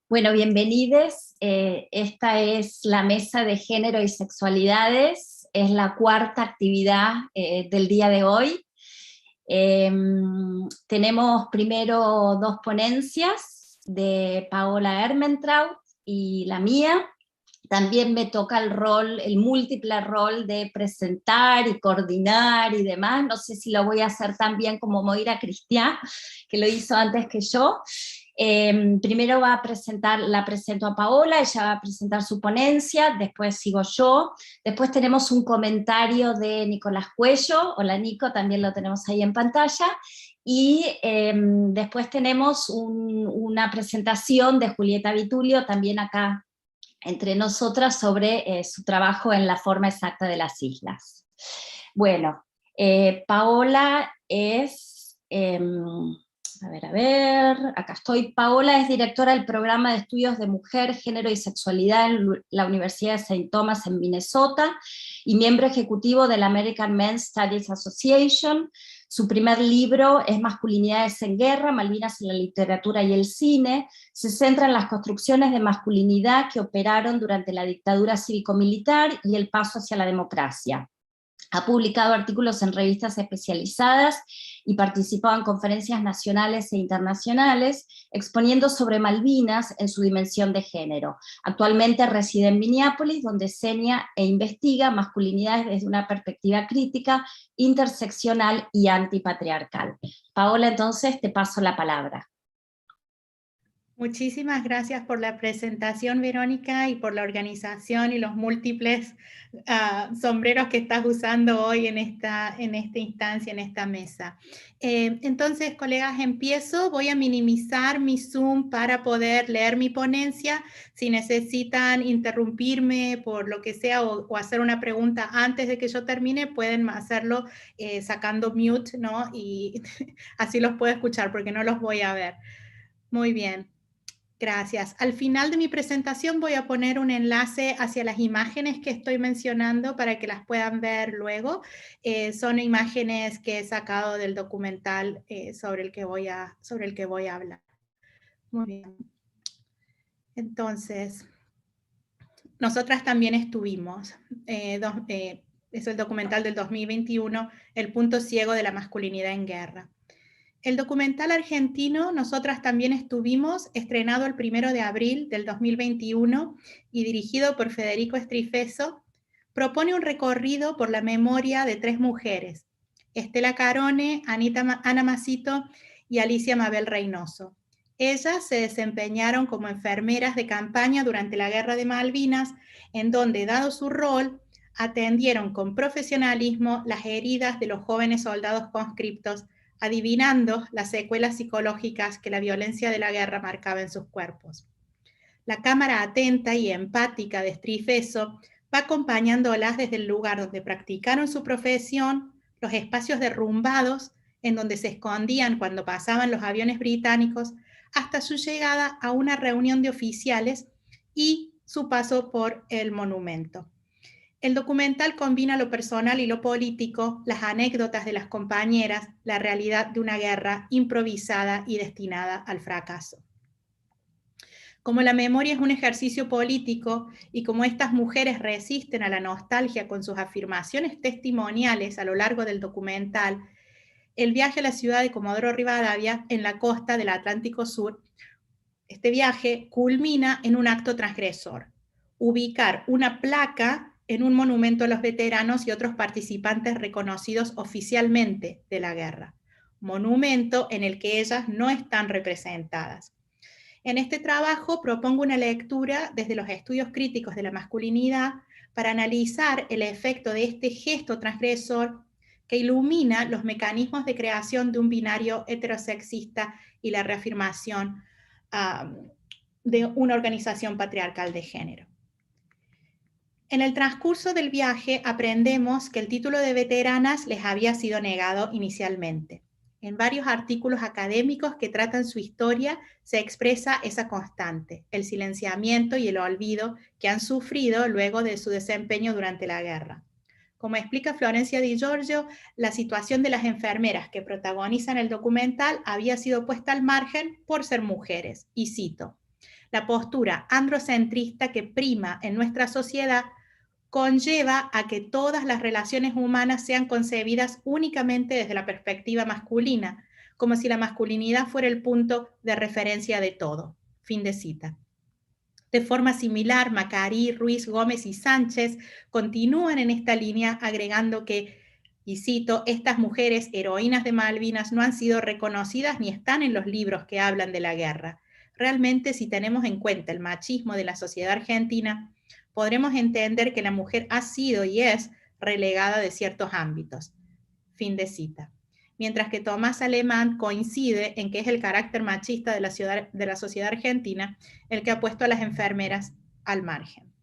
Bueno, bienvenidos. Esta es la mesa de género y sexualidades. Es la cuarta actividad del día de hoy. Tenemos primero dos ponencias de Paola Ermentraut y la mía. También me toca el múltiple rol de presentar y coordinar y demás. No sé si lo voy a hacer tan bien como Moira Cristián, que lo hizo antes que yo. Primero la presento a Paola, ella va a presentar su ponencia, después sigo yo, después tenemos un comentario de Nicolás Cuello, hola Nico, también lo tenemos ahí en pantalla, y después tenemos una presentación de Julieta Vitulio, también acá entre nosotras, sobre su trabajo en la forma exacta de las islas. Bueno, Paola es... a ver, acá estoy. Paola es directora del programa de estudios de mujer, género y sexualidad en la Universidad de St. Thomas en Minnesota y miembro ejecutivo de la American Men's Studies Association. Su primer libro es Masculinidades en Guerra, Malvinas en la literatura y el cine. Se centra en las construcciones de masculinidad que operaron durante la dictadura cívico-militar y el paso hacia la democracia. Ha publicado artículos en revistas especializadas y participado en conferencias nacionales e internacionales, exponiendo sobre Malvinas en su dimensión de género. Actualmente reside en Minneapolis, donde enseña e investiga masculinidades desde una perspectiva crítica, interseccional y antipatriarcal. Paola, entonces te paso la palabra. Muchísimas gracias por la presentación, Verónica, y por la organización y los múltiples sombreros que estás usando hoy en esta instancia, en esta mesa. Entonces, colegas, empiezo. Voy a minimizar mi Zoom para poder leer mi ponencia. Si necesitan interrumpirme por lo que sea o hacer una pregunta antes de que yo termine, pueden hacerlo sacando mute, ¿no? Y así los puedo escuchar porque no los voy a ver. Muy bien. Gracias. Al final de mi presentación voy a poner un enlace hacia las imágenes que estoy mencionando para que las puedan ver luego. Son imágenes que he sacado del documental sobre el que voy a hablar. Muy bien. Entonces, nosotras también estuvimos, es el documental del 2021, El punto ciego de la masculinidad en guerra. El documental argentino Nosotras también estuvimos, estrenado el 1 de abril del 2021 y dirigido por Federico Strifeso, propone un recorrido por la memoria de tres mujeres, Estela Carone, Ana Masito y Alicia Mabel Reynoso. Ellas se desempeñaron como enfermeras de campaña durante la Guerra de Malvinas, en donde, dado su rol, atendieron con profesionalismo las heridas de los jóvenes soldados conscriptos, adivinando las secuelas psicológicas que la violencia de la guerra marcaba en sus cuerpos. La cámara atenta y empática de Strifeso va acompañándolas desde el lugar donde practicaron su profesión, los espacios derrumbados en donde se escondían cuando pasaban los aviones británicos, hasta su llegada a una reunión de oficiales y su paso por el monumento. El documental combina lo personal y lo político, las anécdotas de las compañeras, la realidad de una guerra improvisada y destinada al fracaso. Como la memoria es un ejercicio político y como estas mujeres resisten a la nostalgia con sus afirmaciones testimoniales a lo largo del documental, el viaje a la ciudad de Comodoro Rivadavia en la costa del Atlántico Sur, este viaje culmina en un acto transgresor: ubicar una placa en un monumento a los veteranos y otros participantes reconocidos oficialmente de la guerra, monumento en el que ellas no están representadas. En este trabajo propongo una lectura desde los estudios críticos de la masculinidad para analizar el efecto de este gesto transgresor que ilumina los mecanismos de creación de un binario heterosexista y la reafirmación de una organización patriarcal de género. En el transcurso del viaje aprendemos que el título de veteranas les había sido negado inicialmente. En varios artículos académicos que tratan su historia se expresa esa constante, el silenciamiento y el olvido que han sufrido luego de su desempeño durante la guerra. Como explica Florencia Di Giorgio, la situación de las enfermeras que protagonizan el documental había sido puesta al margen por ser mujeres, y cito: La postura androcentrista que prima en nuestra sociedad conlleva a que todas las relaciones humanas sean concebidas únicamente desde la perspectiva masculina, como si la masculinidad fuera el punto de referencia de todo. Fin de cita. De forma similar, Macari, Ruiz, Gómez y Sánchez continúan en esta línea agregando que, y cito, estas mujeres heroínas de Malvinas no han sido reconocidas ni están en los libros que hablan de la guerra. Realmente, si tenemos en cuenta el machismo de la sociedad argentina, podremos entender que la mujer ha sido y es relegada de ciertos ámbitos. Fin de cita. Mientras que Tomás Alemán coincide en que es el carácter machista de la sociedad argentina el que ha puesto a las enfermeras al margen.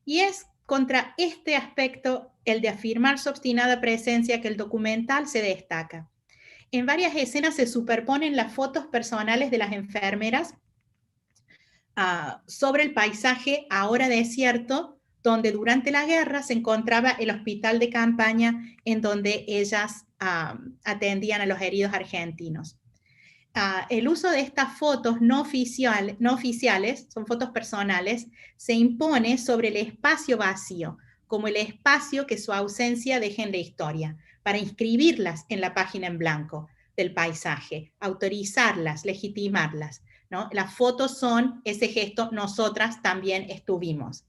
Y es contra este aspecto, el de afirmar su obstinada presencia, que el documental se destaca. En varias escenas se superponen las fotos personales de las enfermeras sobre el paisaje ahora desierto, donde durante la guerra se encontraba el hospital de campaña en donde ellas atendían a los heridos argentinos. El uso de estas fotos no oficiales, son fotos personales, se impone sobre el espacio vacío, como el espacio que su ausencia deja en la historia, para inscribirlas en la página en blanco del paisaje, autorizarlas, legitimarlas, ¿no? Las fotos son ese gesto, nosotras también estuvimos.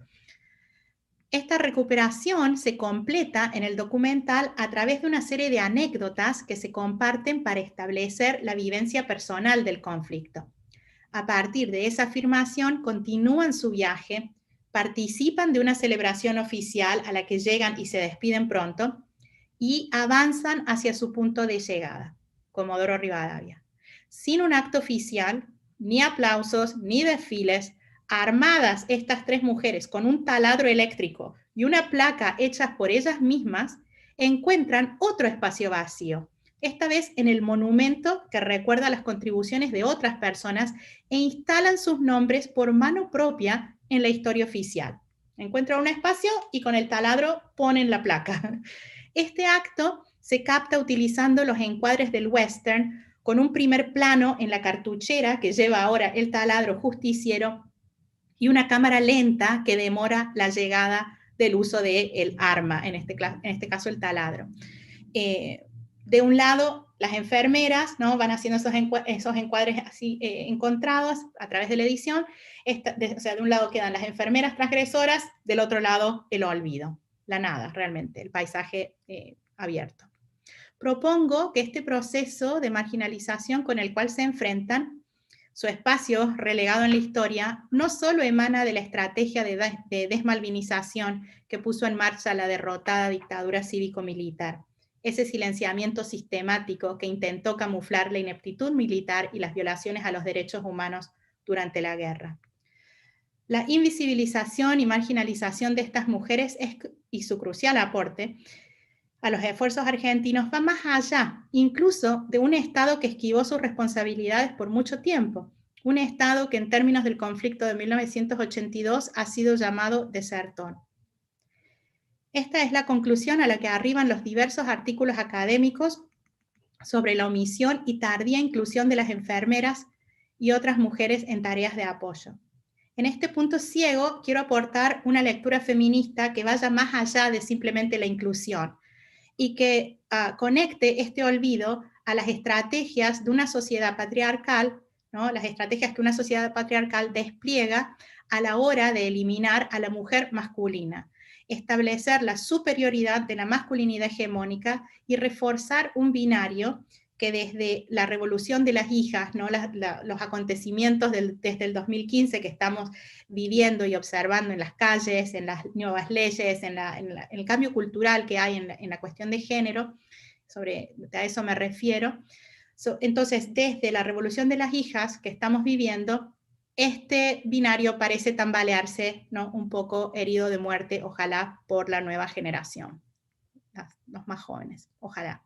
Esta recuperación se completa en el documental a través de una serie de anécdotas que se comparten para establecer la vivencia personal del conflicto. A partir de esa afirmación, continúan su viaje, participan de una celebración oficial a la que llegan y se despiden pronto, y avanzan hacia su punto de llegada, Comodoro Rivadavia. Sin un acto oficial, ni aplausos, ni desfiles, armadas estas tres mujeres con un taladro eléctrico y una placa hechas por ellas mismas, encuentran otro espacio vacío, esta vez en el monumento que recuerda las contribuciones de otras personas, e instalan sus nombres por mano propia en la historia oficial. Encuentran un espacio y con el taladro ponen la placa. Este acto se capta utilizando los encuadres del western, con un primer plano en la cartuchera que lleva ahora el taladro justiciero y una cámara lenta que demora la llegada del uso del arma, en este caso el taladro. De un lado, las enfermeras, ¿no?, van haciendo esos encuadres así encontrados a través de la edición. O sea, de un lado quedan las enfermeras transgresoras, del otro lado el olvido, la nada, realmente, el paisaje abierto. Propongo que este proceso de marginalización con el cual se enfrentan, su espacio relegado en la historia, no solo emana de la estrategia de desmalvinización que puso en marcha la derrotada dictadura cívico-militar, ese silenciamiento sistemático que intentó camuflar la ineptitud militar y las violaciones a los derechos humanos durante la guerra. La invisibilización y marginalización de estas mujeres y su crucial aporte a los esfuerzos argentinos va más allá, incluso de un Estado que esquivó sus responsabilidades por mucho tiempo, un Estado que en términos del conflicto de 1982 ha sido llamado desertor. Esta es la conclusión a la que arriban los diversos artículos académicos sobre la omisión y tardía inclusión de las enfermeras y otras mujeres en tareas de apoyo. En este punto ciego quiero aportar una lectura feminista que vaya más allá de simplemente la inclusión, y que conecte este olvido a las estrategias de una sociedad patriarcal, ¿no?, las estrategias que una sociedad patriarcal despliega a la hora de eliminar a la mujer masculina, establecer la superioridad de la masculinidad hegemónica y reforzar un binario que desde la revolución de las hijas, ¿no?, los acontecimientos desde el 2015 que estamos viviendo y observando en las calles, en las nuevas leyes, en el cambio cultural que hay en la cuestión de género, a eso me refiero. Entonces, desde la revolución de las hijas que estamos viviendo, este binario parece tambalearse, ¿no?, un poco herido de muerte, ojalá por la nueva generación, los más jóvenes, ojalá.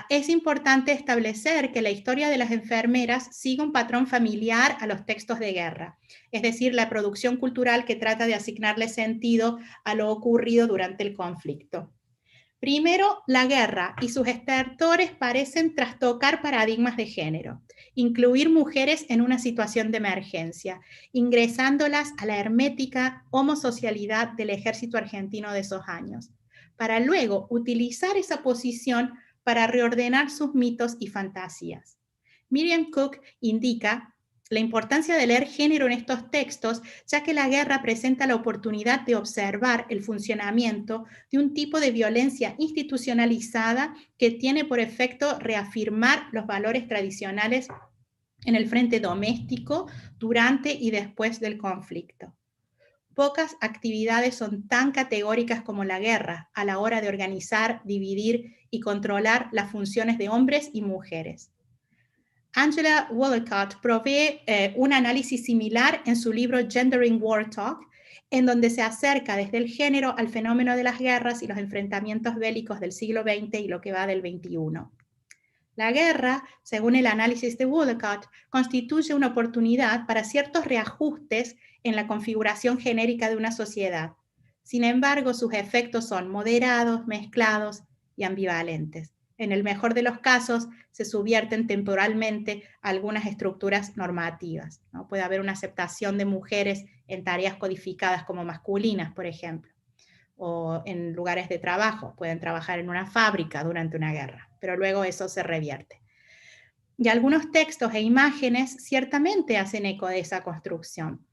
Es importante establecer que la historia de las enfermeras sigue un patrón familiar a los textos de guerra, es decir, la producción cultural que trata de asignarle sentido a lo ocurrido durante el conflicto. Primero, la guerra y sus estertores parecen trastocar paradigmas de género, incluir mujeres en una situación de emergencia, ingresándolas a la hermética homosocialidad del ejército argentino de esos años, para luego utilizar esa posición para reordenar sus mitos y fantasías. Miriam Cook indica la importancia de leer género en estos textos, ya que la guerra presenta la oportunidad de observar el funcionamiento de un tipo de violencia institucionalizada que tiene por efecto reafirmar los valores tradicionales en el frente doméstico durante y después del conflicto. Pocas actividades son tan categóricas como la guerra a la hora de organizar, dividir y controlar las funciones de hombres y mujeres. Angela Woollacott provee un análisis similar en su libro Gendering War Talk, en donde se acerca desde el género al fenómeno de las guerras y los enfrentamientos bélicos del siglo XX y lo que va del XXI. La guerra, según el análisis de Woollacott, constituye una oportunidad para ciertos reajustes en la configuración genérica de una sociedad. Sin embargo, sus efectos son moderados, mezclados y ambivalentes. En el mejor de los casos, se subvierten temporalmente algunas estructuras normativas, ¿no? Puede haber una aceptación de mujeres en tareas codificadas como masculinas, por ejemplo, o en lugares de trabajo. Pueden trabajar en una fábrica durante una guerra, pero luego eso se revierte. Y algunos textos e imágenes ciertamente hacen eco de esa construcción,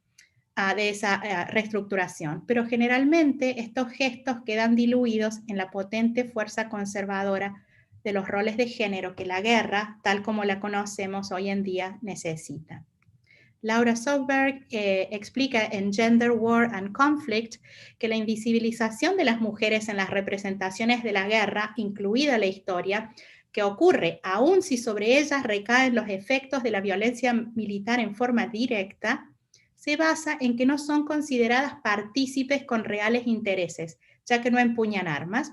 de esa reestructuración, pero generalmente estos gestos quedan diluidos en la potente fuerza conservadora de los roles de género que la guerra, tal como la conocemos hoy en día, necesita. Laura Soberg explica en Gender, War and Conflict que la invisibilización de las mujeres en las representaciones de la guerra, incluida la historia, que ocurre aun si sobre ellas recaen los efectos de la violencia militar en forma directa, se basa en que no son consideradas partícipes con reales intereses, ya que no empuñan armas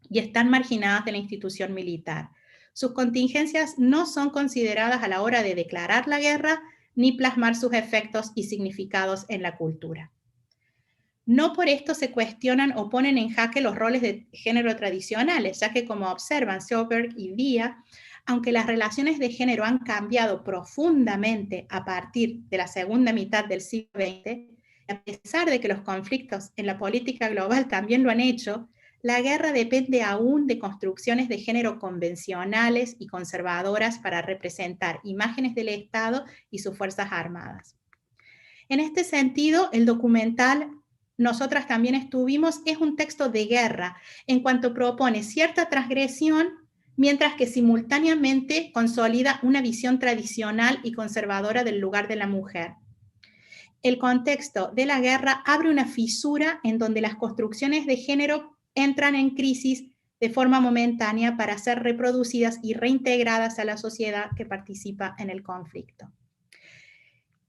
y están marginadas de la institución militar. Sus contingencias no son consideradas a la hora de declarar la guerra ni plasmar sus efectos y significados en la cultura. No por esto se cuestionan o ponen en jaque los roles de género tradicionales, ya que como observan Soberg y Vía, aunque las relaciones de género han cambiado profundamente a partir de la segunda mitad del siglo XX, a pesar de que los conflictos en la política global también lo han hecho, la guerra depende aún de construcciones de género convencionales y conservadoras para representar imágenes del Estado y sus fuerzas armadas. En este sentido, el documental Nosotras también estuvimos es un texto de guerra, en cuanto propone cierta transgresión, mientras que simultáneamente consolida una visión tradicional y conservadora del lugar de la mujer. El contexto de la guerra abre una fisura en donde las construcciones de género entran en crisis de forma momentánea para ser reproducidas y reintegradas a la sociedad que participa en el conflicto.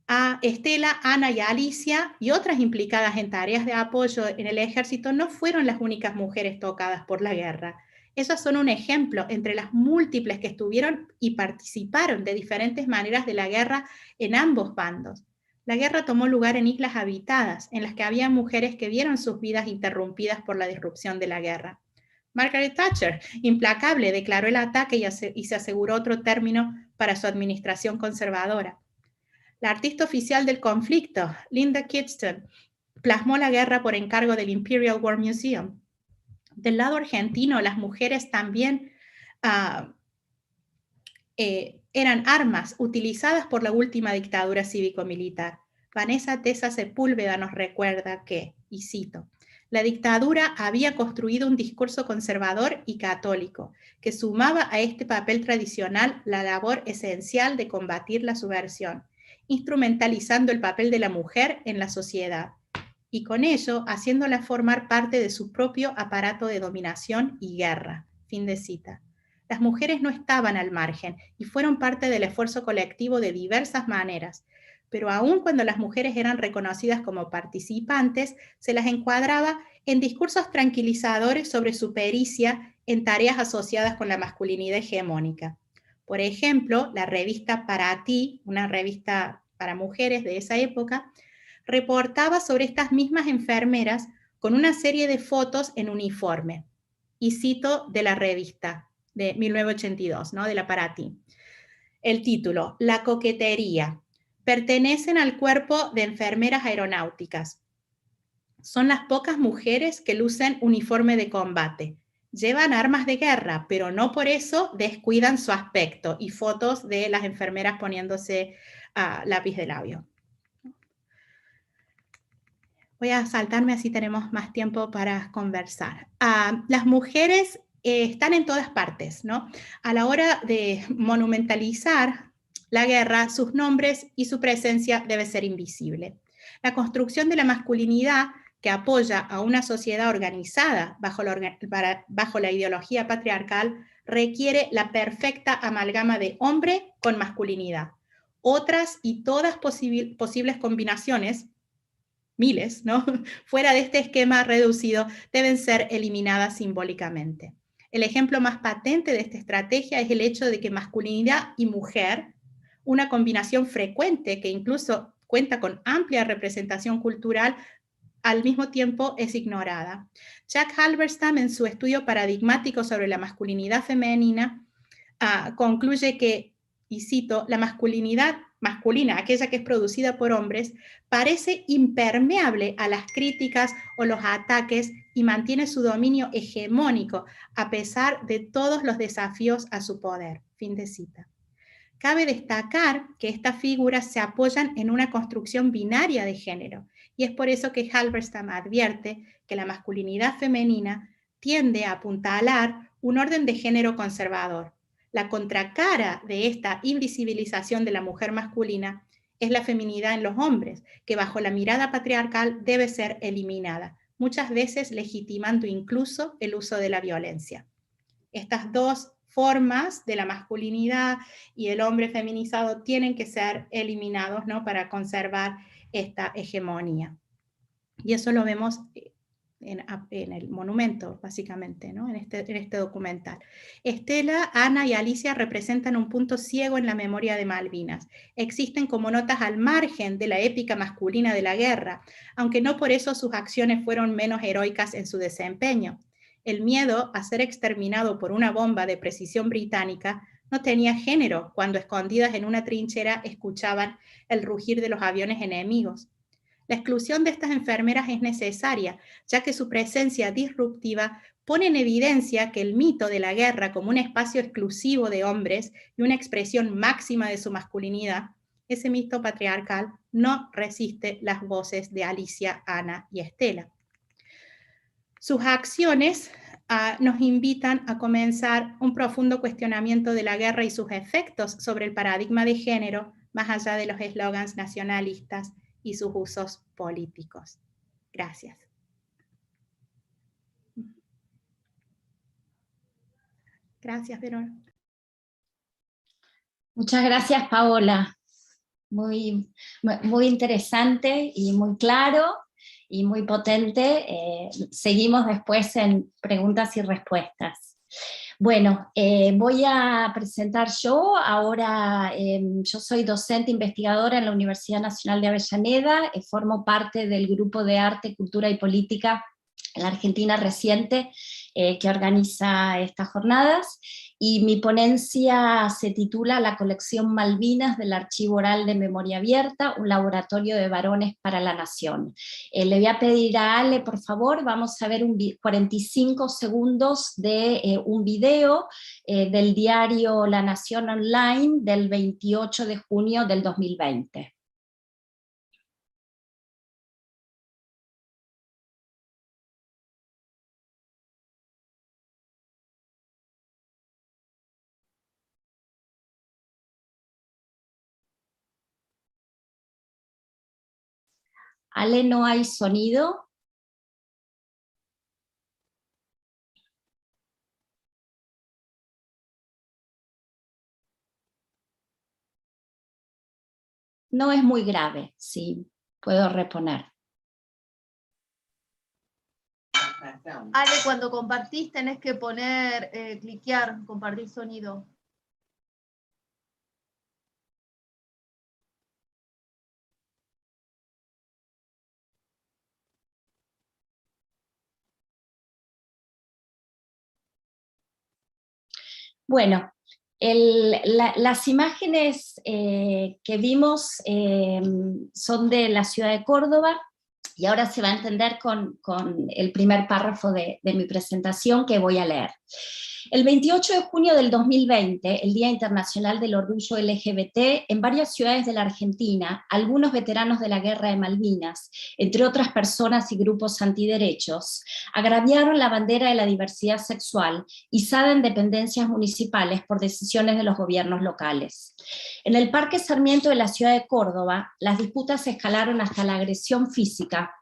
A Estela, Ana y Alicia y otras implicadas en tareas de apoyo en el ejército no fueron las únicas mujeres tocadas por la guerra. Ellas son un ejemplo entre las múltiples que estuvieron y participaron de diferentes maneras de la guerra en ambos bandos. La guerra tomó lugar en islas habitadas, en las que había mujeres que vieron sus vidas interrumpidas por la disrupción de la guerra. Margaret Thatcher, implacable, declaró el ataque y se aseguró otro término para su administración conservadora. La artista oficial del conflicto, Linda Kidston, plasmó la guerra por encargo del Imperial War Museum. Del lado argentino, las mujeres también eran armas utilizadas por la última dictadura cívico-militar. Vanessa Tesa Sepúlveda nos recuerda que, y cito, la dictadura había construido un discurso conservador y católico que sumaba a este papel tradicional la labor esencial de combatir la subversión, instrumentalizando el papel de la mujer en la sociedad y con ello haciéndola formar parte de su propio aparato de dominación y guerra. Fin de cita. Las mujeres no estaban al margen y fueron parte del esfuerzo colectivo de diversas maneras, pero aun cuando las mujeres eran reconocidas como participantes, se las encuadraba en discursos tranquilizadores sobre su pericia en tareas asociadas con la masculinidad hegemónica. Por ejemplo, la revista Para Ti, una revista para mujeres de esa época, reportaba sobre estas mismas enfermeras con una serie de fotos en uniforme. y cito de la revista de 1982, ¿no? De la Paraty. El título, La coquetería. Pertenecen al cuerpo de enfermeras aeronáuticas. Son las pocas mujeres que lucen uniforme de combate. Llevan armas de guerra, pero no por eso descuidan su aspecto. Y fotos de las enfermeras poniéndose lápiz de labio. Voy a saltarme, así tenemos más tiempo para conversar. Las mujeres están en todas partes, ¿no? A la hora de monumentalizar la guerra, sus nombres y su presencia debe ser invisible. La construcción de la masculinidad que apoya a una sociedad organizada bajo la ideología patriarcal requiere la perfecta amalgama de hombre con masculinidad. Otras y todas posibles combinaciones, miles, ¿no? Fuera de este esquema reducido, deben ser eliminadas simbólicamente. El ejemplo más patente de esta estrategia es el hecho de que masculinidad y mujer, una combinación frecuente que incluso cuenta con amplia representación cultural, al mismo tiempo es ignorada. Jack Halberstam, en su estudio paradigmático sobre la masculinidad femenina, concluye que, y cito, la masculinidad masculina, aquella que es producida por hombres, parece impermeable a las críticas o los ataques y mantiene su dominio hegemónico a pesar de todos los desafíos a su poder. Fin de cita. Cabe destacar que estas figuras se apoyan en una construcción binaria de género, y es por eso que Halberstam advierte que la masculinidad femenina tiende a apuntalar un orden de género conservador. La contracara de esta invisibilización de la mujer masculina es la feminidad en los hombres, que bajo la mirada patriarcal debe ser eliminada, muchas veces legitimando incluso el uso de la violencia. Estas dos formas de la masculinidad y el hombre feminizado tienen que ser eliminados, ¿no? Para conservar esta hegemonía. Y eso lo vemos en el monumento, básicamente, ¿no? en este documental. Estela, Ana y Alicia representan un punto ciego en la memoria de Malvinas. Existen como notas al margen de la épica masculina de la guerra, aunque no por eso sus acciones fueron menos heroicas en su desempeño. El miedo a ser exterminado por una bomba de precisión británica no tenía género cuando escondidas en una trinchera escuchaban el rugir de los aviones enemigos. La exclusión de estas enfermeras es necesaria, ya que su presencia disruptiva pone en evidencia que el mito de la guerra como un espacio exclusivo de hombres y una expresión máxima de su masculinidad, ese mito patriarcal no resiste las voces de Alicia, Ana y Estela. Sus acciones nos invitan a comenzar un profundo cuestionamiento de la guerra y sus efectos sobre el paradigma de género, más allá de los eslogans nacionalistas y sus usos políticos. Gracias. Gracias, Verónica. Muchas gracias, Paola. Muy interesante y muy claro y muy potente. Seguimos después en preguntas y respuestas. Bueno, voy a presentar yo. Ahora yo soy docente investigadora en la Universidad Nacional de Avellaneda, formo parte del grupo de Arte, Cultura y Política en la Argentina Reciente, que organiza estas jornadas, y mi ponencia se titula La colección Malvinas del Archivo Oral de Memoria Abierta, un laboratorio de varones para la nación. Le voy a pedir a Ale, por favor, vamos a ver 45 segundos de un video del diario La Nación Online del 28 de junio del 2020. Ale, no hay sonido. No es muy grave, sí, puedo reponer. Ale, cuando compartís tenés que poner, cliquear, compartir sonido. Bueno, las imágenes que vimos son de la ciudad de Córdoba, y ahora se va a entender con el primer párrafo de mi presentación que voy a leer. El 28 de junio del 2020, el Día Internacional del Orgullo LGBT, en varias ciudades de la Argentina, algunos veteranos de la Guerra de Malvinas, entre otras personas y grupos antiderechos, agraviaron la bandera de la diversidad sexual izada en dependencias municipales por decisiones de los gobiernos locales. En el Parque Sarmiento de la ciudad de Córdoba, las disputas escalaron hasta la agresión física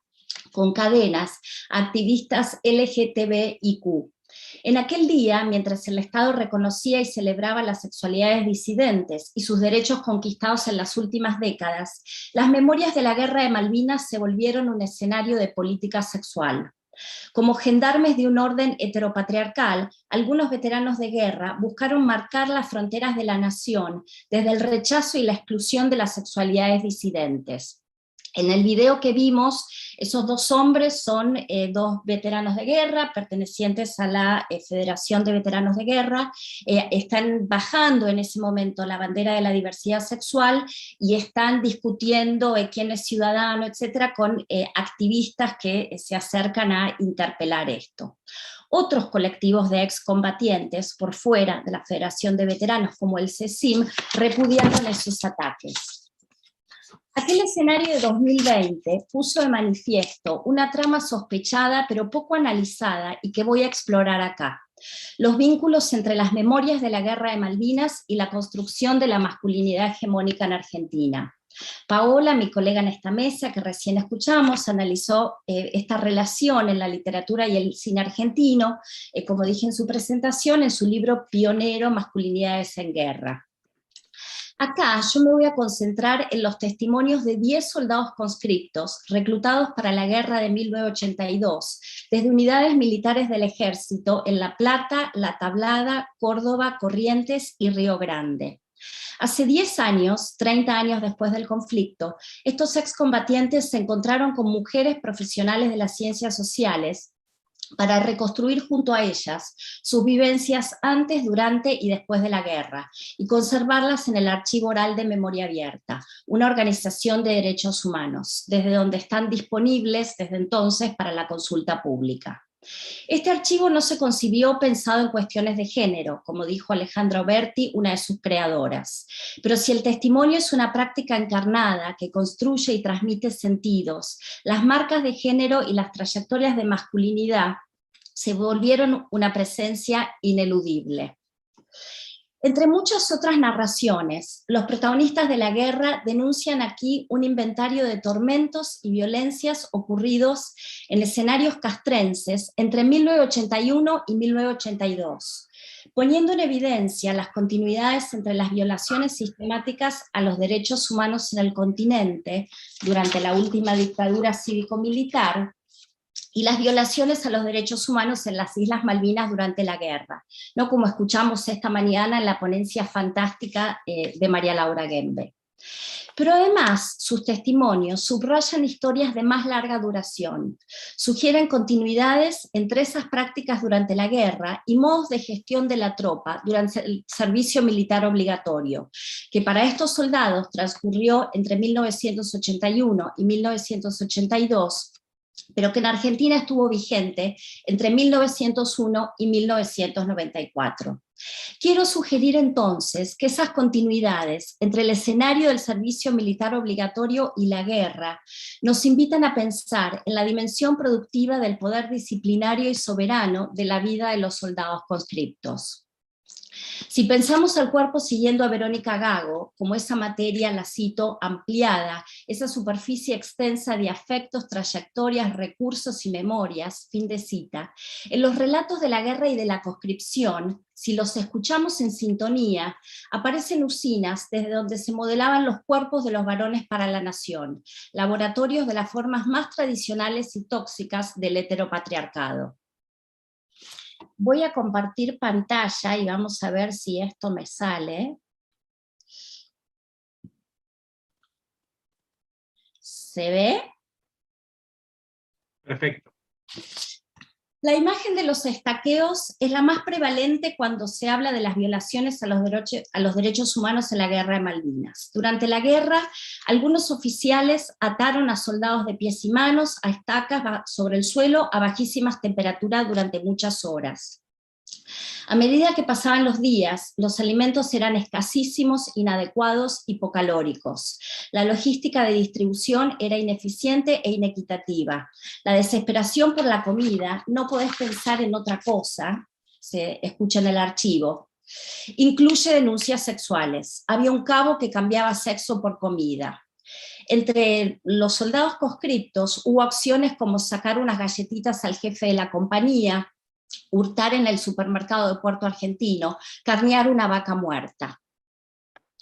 con cadenas a activistas LGTBIQ. En aquel día, mientras el Estado reconocía y celebraba las sexualidades disidentes y sus derechos conquistados en las últimas décadas, las memorias de la Guerra de Malvinas se volvieron un escenario de política sexual. Como gendarmes de un orden heteropatriarcal, algunos veteranos de guerra buscaron marcar las fronteras de la nación desde el rechazo y la exclusión de las sexualidades disidentes. En el video que vimos, esos dos hombres son dos veteranos de guerra, pertenecientes a la Federación de Veteranos de Guerra, están bajando en ese momento la bandera de la diversidad sexual y están discutiendo quién es ciudadano, etcétera, con activistas que se acercan a interpelar esto. Otros colectivos de excombatientes por fuera de la Federación de Veteranos, como el CECIM, repudiaron esos ataques. Aquel escenario de 2020 puso de manifiesto una trama sospechada pero poco analizada y que voy a explorar acá: los vínculos entre las memorias de la Guerra de Malvinas y la construcción de la masculinidad hegemónica en Argentina. Paola, mi colega en esta mesa que recién escuchamos, analizó esta relación en la literatura y el cine argentino, como dije en su presentación, en su libro pionero Masculinidades en Guerra. Acá yo me voy a concentrar en los testimonios de 10 soldados conscriptos reclutados para la guerra de 1982, desde unidades militares del ejército en La Plata, La Tablada, Córdoba, Corrientes y Río Grande. Hace 10 años, 30 años después del conflicto, estos excombatientes se encontraron con mujeres profesionales de las ciencias sociales para reconstruir junto a ellas sus vivencias antes, durante y después de la guerra, y conservarlas en el Archivo Oral de Memoria Abierta, una organización de derechos humanos, desde donde están disponibles desde entonces para la consulta pública. Este archivo no se concibió pensado en cuestiones de género, como dijo Alejandra Oberti, una de sus creadoras, pero si el testimonio es una práctica encarnada que construye y transmite sentidos, las marcas de género y las trayectorias de masculinidad se volvieron una presencia ineludible. Entre muchas otras narraciones, los protagonistas de la guerra denuncian aquí un inventario de tormentos y violencias ocurridos en escenarios castrenses entre 1981 y 1982, poniendo en evidencia las continuidades entre las violaciones sistemáticas a los derechos humanos en el continente durante la última dictadura cívico-militar y las violaciones a los derechos humanos en las Islas Malvinas durante la guerra, ¿no? Como escuchamos esta mañana en la ponencia fantástica de María Laura Gembe. Pero además, sus testimonios subrayan historias de más larga duración, sugieren continuidades entre esas prácticas durante la guerra y modos de gestión de la tropa durante el servicio militar obligatorio, que para estos soldados transcurrió entre 1981 y 1982, pero que en Argentina estuvo vigente entre 1901 y 1994. Quiero sugerir entonces que esas continuidades entre el escenario del servicio militar obligatorio y la guerra nos invitan a pensar en la dimensión productiva del poder disciplinario y soberano de la vida de los soldados conscriptos. Si pensamos al cuerpo siguiendo a Verónica Gago, como esa materia, la cito, ampliada, esa superficie extensa de afectos, trayectorias, recursos y memorias, fin de cita, en los relatos de la guerra y de la conscripción, si los escuchamos en sintonía, aparecen usinas desde donde se modelaban los cuerpos de los varones para la nación, laboratorios de las formas más tradicionales y tóxicas del heteropatriarcado. Voy a compartir pantalla y vamos a ver si esto me sale. ¿Se ve? Perfecto. La imagen de los estaqueos es la más prevalente cuando se habla de las violaciones a los derechos humanos en la Guerra de Malvinas. Durante la guerra, algunos oficiales ataron a soldados de pies y manos a estacas sobre el suelo a bajísimas temperaturas durante muchas horas. A medida que pasaban los días, los alimentos eran escasísimos, inadecuados, hipocalóricos. La logística de distribución era ineficiente e inequitativa. La desesperación por la comida, no podés pensar en otra cosa, se escucha en el archivo, incluye denuncias sexuales. Había un cabo que cambiaba sexo por comida. Entre los soldados conscriptos hubo acciones como sacar unas galletitas al jefe de la compañía, hurtar en el supermercado de Puerto Argentino, carnear una vaca muerta,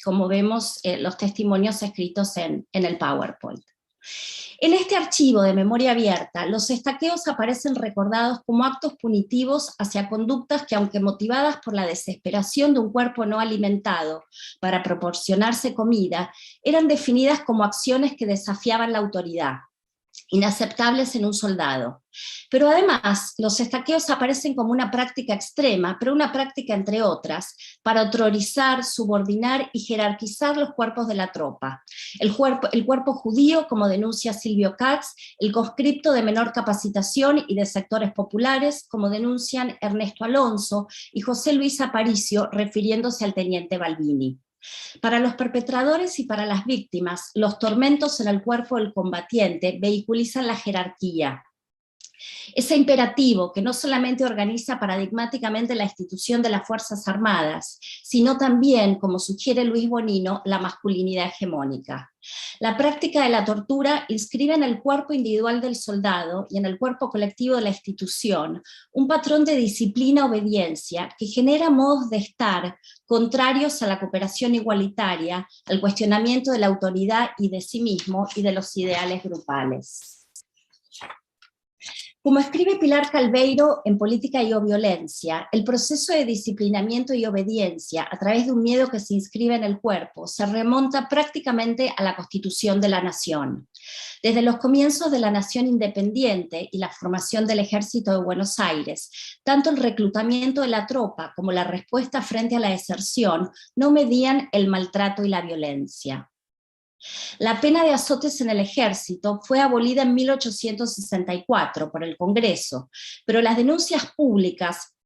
como vemos los testimonios escritos en el PowerPoint. En este archivo de memoria abierta, los estaqueos aparecen recordados como actos punitivos hacia conductas que, aunque motivadas por la desesperación de un cuerpo no alimentado para proporcionarse comida, eran definidas como acciones que desafiaban la autoridad, inaceptables en un soldado. Pero además, los estaqueos aparecen como una práctica extrema, pero una práctica entre otras, para autorizar, subordinar y jerarquizar los cuerpos de la tropa. El cuerpo judío, como denuncia Silvio Katz, el conscripto de menor capacitación y de sectores populares, como denuncian Ernesto Alonso y José Luis Aparicio, refiriéndose al teniente Balbini. Para los perpetradores y para las víctimas, los tormentos en el cuerpo del combatiente vehiculizan la jerarquía. Ese imperativo que no solamente organiza paradigmáticamente la institución de las Fuerzas Armadas, sino también, como sugiere Luis Bonino, la masculinidad hegemónica. La práctica de la tortura inscribe en el cuerpo individual del soldado y en el cuerpo colectivo de la institución un patrón de disciplina-obediencia que genera modos de estar contrarios a la cooperación igualitaria, al cuestionamiento de la autoridad y de sí mismo y de los ideales grupales. Como escribe Pilar Calveiro en Política y Violencia, el proceso de disciplinamiento y obediencia a través de un miedo que se inscribe en el cuerpo se remonta prácticamente a la constitución de la nación. Desde los comienzos de la nación independiente y la formación del Ejército de Buenos Aires, tanto el reclutamiento de la tropa como la respuesta frente a la deserción no medían el maltrato y la violencia. La pena de azotes en el ejército fue abolida en 1864 por el Congreso, pero las denuncias públicas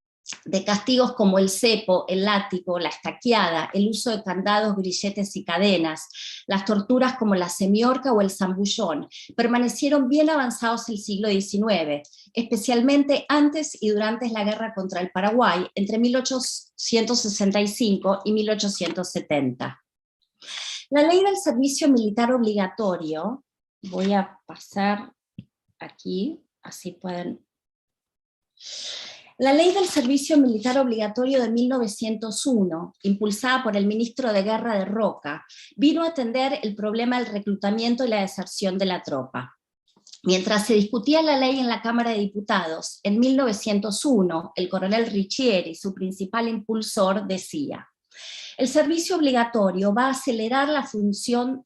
de castigos como el cepo, el látigo, la estaqueada, el uso de candados, grilletes y cadenas, las torturas como la semiorca o el zambullón, permanecieron bien avanzados el siglo XIX, especialmente antes y durante la guerra contra el Paraguay, entre 1865 y 1870. La ley del servicio militar obligatorio, voy a pasar aquí, así pueden. La ley del servicio militar obligatorio de 1901, impulsada por el ministro de Guerra de Roca, vino a atender el problema del reclutamiento y la deserción de la tropa. Mientras se discutía la ley en la Cámara de Diputados, en 1901, el coronel Riccieri, su principal impulsor, decía: el servicio obligatorio va a acelerar la fusión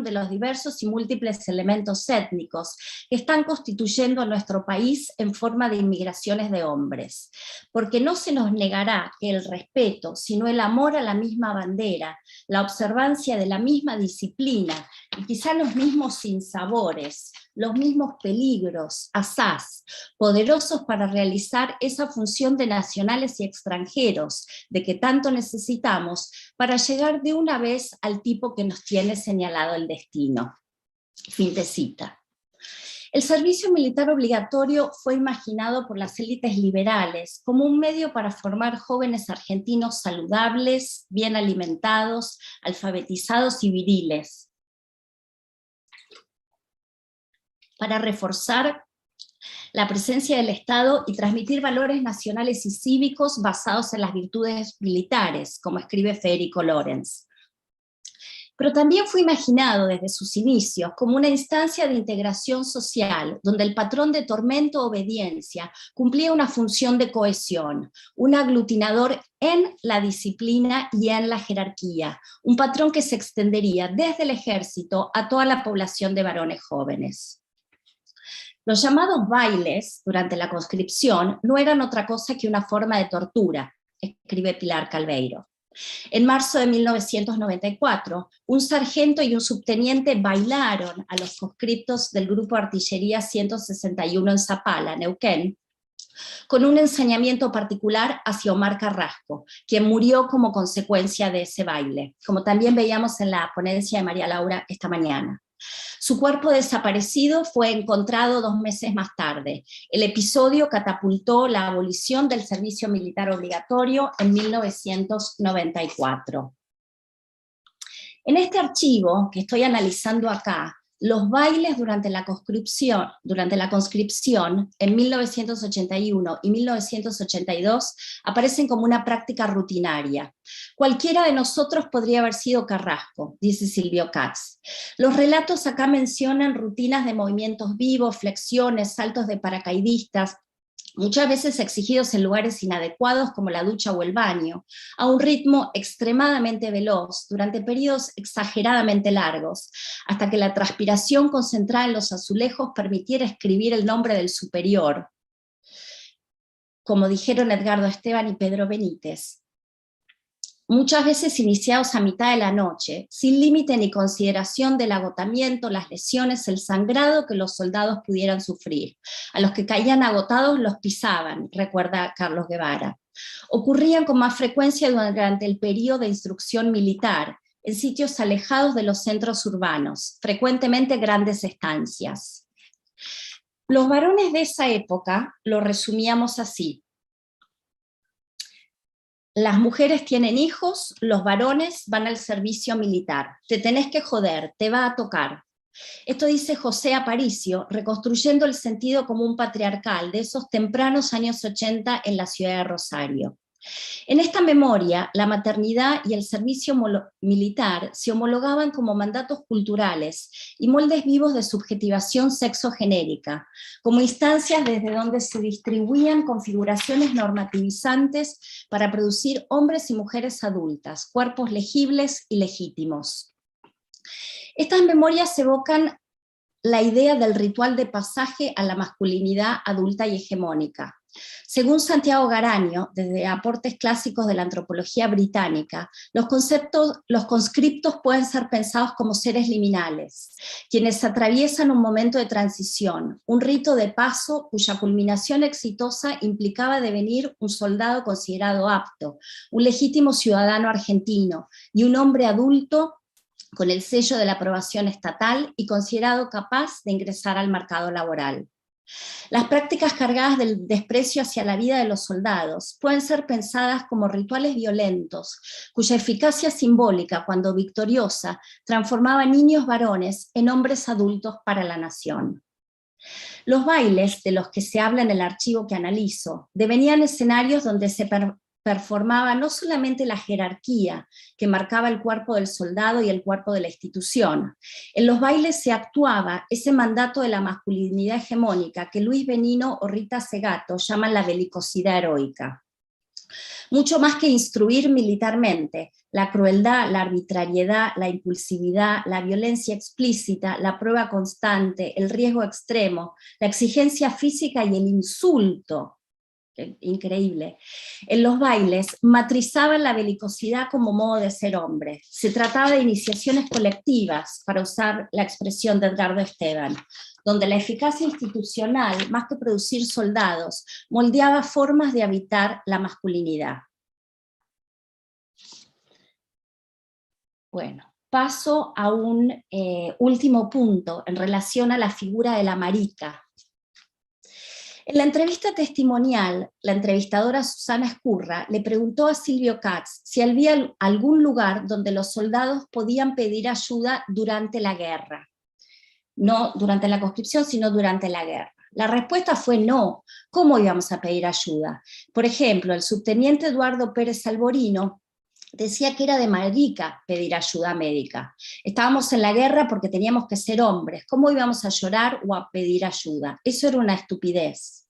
de los diversos y múltiples elementos étnicos que están constituyendo a nuestro país en forma de inmigraciones de hombres, porque no se nos negará que el respeto, sino el amor a la misma bandera, la observancia de la misma disciplina y quizá los mismos sinsabores, los mismos peligros, asaz, poderosos para realizar esa función de nacionales y extranjeros de que tanto necesitamos para llegar de una vez al tipo que nos tiene señalado el destino. Fin de cita. El servicio militar obligatorio fue imaginado por las élites liberales como un medio para formar jóvenes argentinos saludables, bien alimentados, alfabetizados y viriles, para reforzar la presencia del Estado y transmitir valores nacionales y cívicos basados en las virtudes militares, como escribe Federico Lorenz. Pero también fue imaginado desde sus inicios como una instancia de integración social, donde el patrón de tormento-obediencia cumplía una función de cohesión, un aglutinador en la disciplina y en la jerarquía, un patrón que se extendería desde el ejército a toda la población de varones jóvenes. Los llamados bailes durante la conscripción no eran otra cosa que una forma de tortura, escribe Pilar Calveiro. En marzo de 1994, un sargento y un subteniente bailaron a los conscriptos del Grupo de Artillería 161 en Zapala, Neuquén, con un ensañamiento particular hacia Omar Carrasco, quien murió como consecuencia de ese baile, como también veíamos en la ponencia de María Laura esta mañana. Su cuerpo desaparecido fue encontrado 2 meses más tarde. El episodio catapultó la abolición del servicio militar obligatorio en 1994. En este archivo que estoy analizando acá, los bailes durante la conscripción en 1981 y 1982 aparecen como una práctica rutinaria. Cualquiera de nosotros podría haber sido Carrasco, dice Silvio Katz. Los relatos acá mencionan rutinas de movimientos vivos, flexiones, saltos de paracaidistas, muchas veces exigidos en lugares inadecuados como la ducha o el baño, a un ritmo extremadamente veloz, durante periodos exageradamente largos, hasta que la transpiración concentrada en los azulejos permitiera escribir el nombre del superior, como dijeron Edgardo Esteban y Pedro Benítez. Muchas veces iniciados a mitad de la noche, sin límite ni consideración del agotamiento, las lesiones, el sangrado que los soldados pudieran sufrir. A los que caían agotados los pisaban, recuerda Carlos Guevara. Ocurrían con más frecuencia durante el periodo de instrucción militar, en sitios alejados de los centros urbanos, frecuentemente grandes estancias. Los varones de esa época lo resumíamos así: las mujeres tienen hijos, los varones van al servicio militar. Te tenés que joder, te va a tocar. Esto dice José Aparicio, reconstruyendo el sentido común patriarcal de esos tempranos años 80 en la ciudad de Rosario. En esta memoria, la maternidad y el servicio militar se homologaban como mandatos culturales y moldes vivos de subjetivación sexogenérica, como instancias desde donde se distribuían configuraciones normativizantes para producir hombres y mujeres adultas, cuerpos legibles y legítimos. Estas memorias evocan la idea del ritual de pasaje a la masculinidad adulta y hegemónica. Según Santiago Garanio, desde aportes clásicos de la antropología británica, los conscriptos pueden ser pensados como seres liminales, quienes atraviesan un momento de transición, un rito de paso cuya culminación exitosa implicaba devenir un soldado considerado apto, un legítimo ciudadano argentino y un hombre adulto con el sello de la aprobación estatal y considerado capaz de ingresar al mercado laboral. Las prácticas cargadas del desprecio hacia la vida de los soldados pueden ser pensadas como rituales violentos, cuya eficacia simbólica, cuando victoriosa, transformaba niños varones en hombres adultos para la nación. Los bailes, de los que se habla en el archivo que analizo, devenían escenarios donde se performaba no solamente la jerarquía que marcaba el cuerpo del soldado y el cuerpo de la institución. En los bailes se actuaba ese mandato de la masculinidad hegemónica que Luis Benino o Rita Segato llaman la belicosidad heroica. Mucho más que instruir militarmente, la crueldad, la arbitrariedad, la impulsividad, la violencia explícita, la prueba constante, el riesgo extremo, la exigencia física y el insulto, increíble, en los bailes matrizaban la belicosidad como modo de ser hombre. Se trataba de iniciaciones colectivas, para usar la expresión de Edgardo Esteban, donde la eficacia institucional, más que producir soldados, moldeaba formas de habitar la masculinidad. Bueno, paso a un último punto en relación a la figura de la marica. En la entrevista testimonial, la entrevistadora Susana Escurra le preguntó a Silvio Katz si había algún lugar donde los soldados podían pedir ayuda durante la guerra. No durante la conscripción, sino durante la guerra. La respuesta fue no. ¿Cómo íbamos a pedir ayuda? Por ejemplo, el subteniente Eduardo Pérez Alborino decía que era de marica pedir ayuda médica. Estábamos en la guerra porque teníamos que ser hombres. ¿Cómo íbamos a llorar o a pedir ayuda? Eso era una estupidez.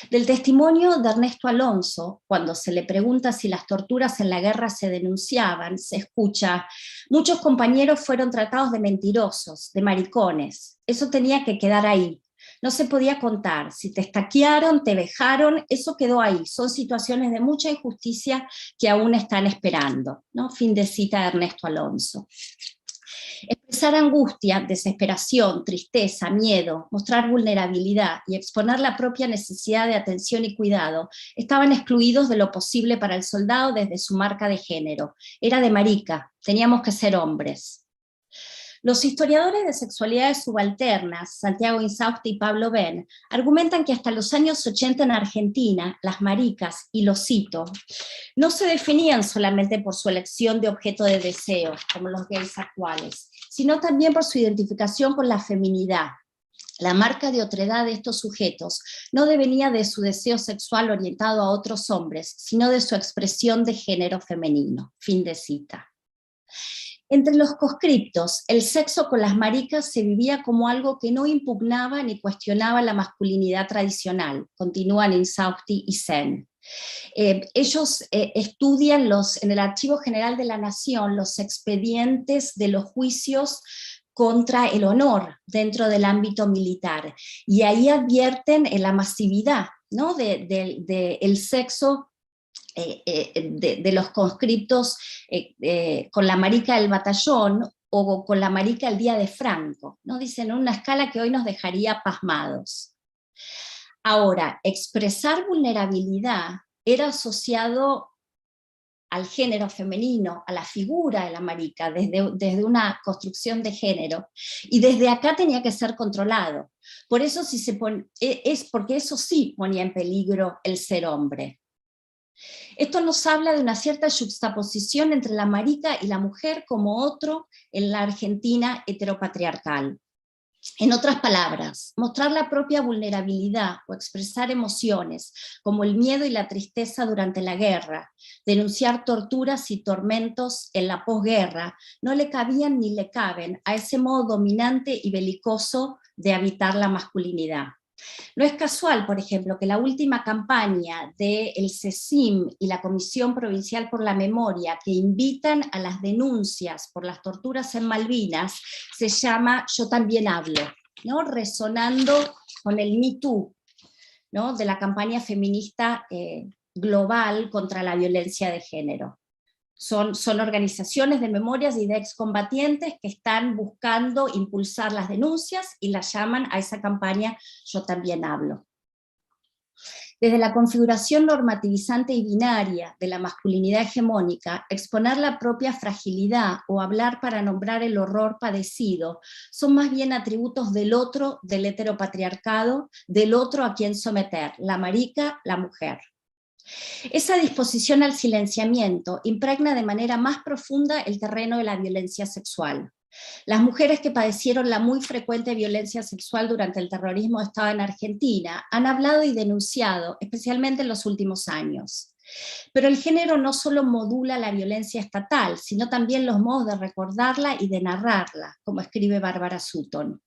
Del testimonio de Ernesto Alonso, cuando se le pregunta si las torturas en la guerra se denunciaban, se escucha: muchos compañeros fueron tratados de mentirosos, de maricones. Eso tenía que quedar ahí. No se podía contar, si te estaquearon, te vejaron, eso quedó ahí. Son situaciones de mucha injusticia que aún están esperando, ¿no? Fin de cita de Ernesto Alonso. Expresar angustia, desesperación, tristeza, miedo, mostrar vulnerabilidad y exponer la propia necesidad de atención y cuidado estaban excluidos de lo posible para el soldado desde su marca de género. Era de marica, teníamos que ser hombres. Los historiadores de sexualidades subalternas, Santiago Insausti y Pablo Ben, argumentan que hasta los años 80 en Argentina, las maricas, y lo cito, no se definían solamente por su elección de objeto de deseo, como los gays actuales, sino también por su identificación con la feminidad. La marca de otredad de estos sujetos no devenía de su deseo sexual orientado a otros hombres, sino de su expresión de género femenino. Fin de cita. Entre los conscriptos, el sexo con las maricas se vivía como algo que no impugnaba ni cuestionaba la masculinidad tradicional, continúan Insausti y Sen. Ellos estudian en el Archivo General de la Nación los expedientes de los juicios contra el honor dentro del ámbito militar, y ahí advierten la masividad, ¿no? del sexo de los conscriptos con la marica del batallón o con la marica el día de Franco, ¿no? Dicen una escala que hoy nos dejaría pasmados. Ahora, expresar vulnerabilidad era asociado al género femenino, a la figura de la marica, desde una construcción de género, y desde acá tenía que ser controlado. Por eso porque eso sí ponía en peligro el ser hombre. Esto nos habla de una cierta yuxtaposición entre la marica y la mujer como otro en la Argentina heteropatriarcal. En otras palabras, mostrar la propia vulnerabilidad o expresar emociones como el miedo y la tristeza durante la guerra, denunciar torturas y tormentos en la posguerra, no le cabían ni le caben a ese modo dominante y belicoso de habitar la masculinidad. No es casual, por ejemplo, que la última campaña del CECIM y la Comisión Provincial por la Memoria, que invitan a las denuncias por las torturas en Malvinas, se llama Yo también hablo, ¿no? Resonando con el Me Too, ¿no? De la campaña feminista global contra la violencia de género. Son organizaciones de memorias y de excombatientes que están buscando impulsar las denuncias y las llaman a esa campaña Yo también hablo. Desde la configuración normativizante y binaria de la masculinidad hegemónica, exponer la propia fragilidad o hablar para nombrar el horror padecido son más bien atributos del otro, del heteropatriarcado, del otro a quien someter, la marica, la mujer. Esa disposición al silenciamiento impregna de manera más profunda el terreno de la violencia sexual. Las mujeres que padecieron la muy frecuente violencia sexual durante el terrorismo de Estado en Argentina han hablado y denunciado, especialmente en los últimos años. Pero el género no solo modula la violencia estatal, sino también los modos de recordarla y de narrarla, como escribe Bárbara Sutton.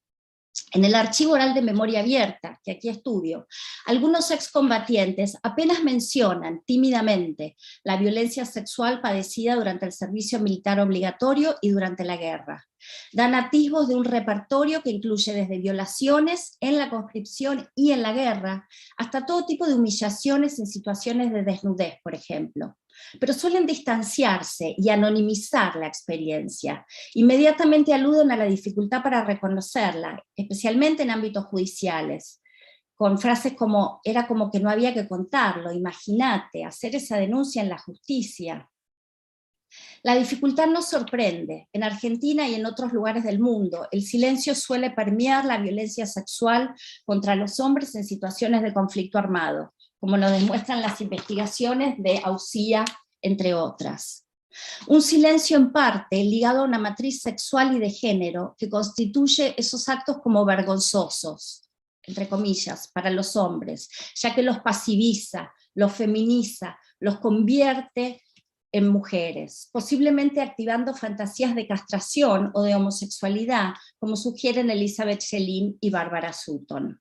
En el Archivo Oral de Memoria Abierta, que aquí estudio, algunos excombatientes apenas mencionan tímidamente la violencia sexual padecida durante el servicio militar obligatorio y durante la guerra. Dan atisbos de un repertorio que incluye desde violaciones en la conscripción y en la guerra, hasta todo tipo de humillaciones en situaciones de desnudez, por ejemplo. Pero suelen distanciarse y anonimizar la experiencia. Inmediatamente aluden a la dificultad para reconocerla, especialmente en ámbitos judiciales, con frases como, era como que no había que contarlo, imagínate, hacer esa denuncia en la justicia. La dificultad nos sorprende. En Argentina y en otros lugares del mundo, el silencio suele permear la violencia sexual contra los hombres en situaciones de conflicto armado, como nos demuestran las investigaciones de Aucía, entre otras. Un silencio en parte ligado a una matriz sexual y de género que constituye esos actos como vergonzosos, entre comillas, para los hombres, ya que los pasiviza, los feminiza, los convierte en mujeres, posiblemente activando fantasías de castración o de homosexualidad, como sugieren Elizabeth Schelin y Bárbara Sutton.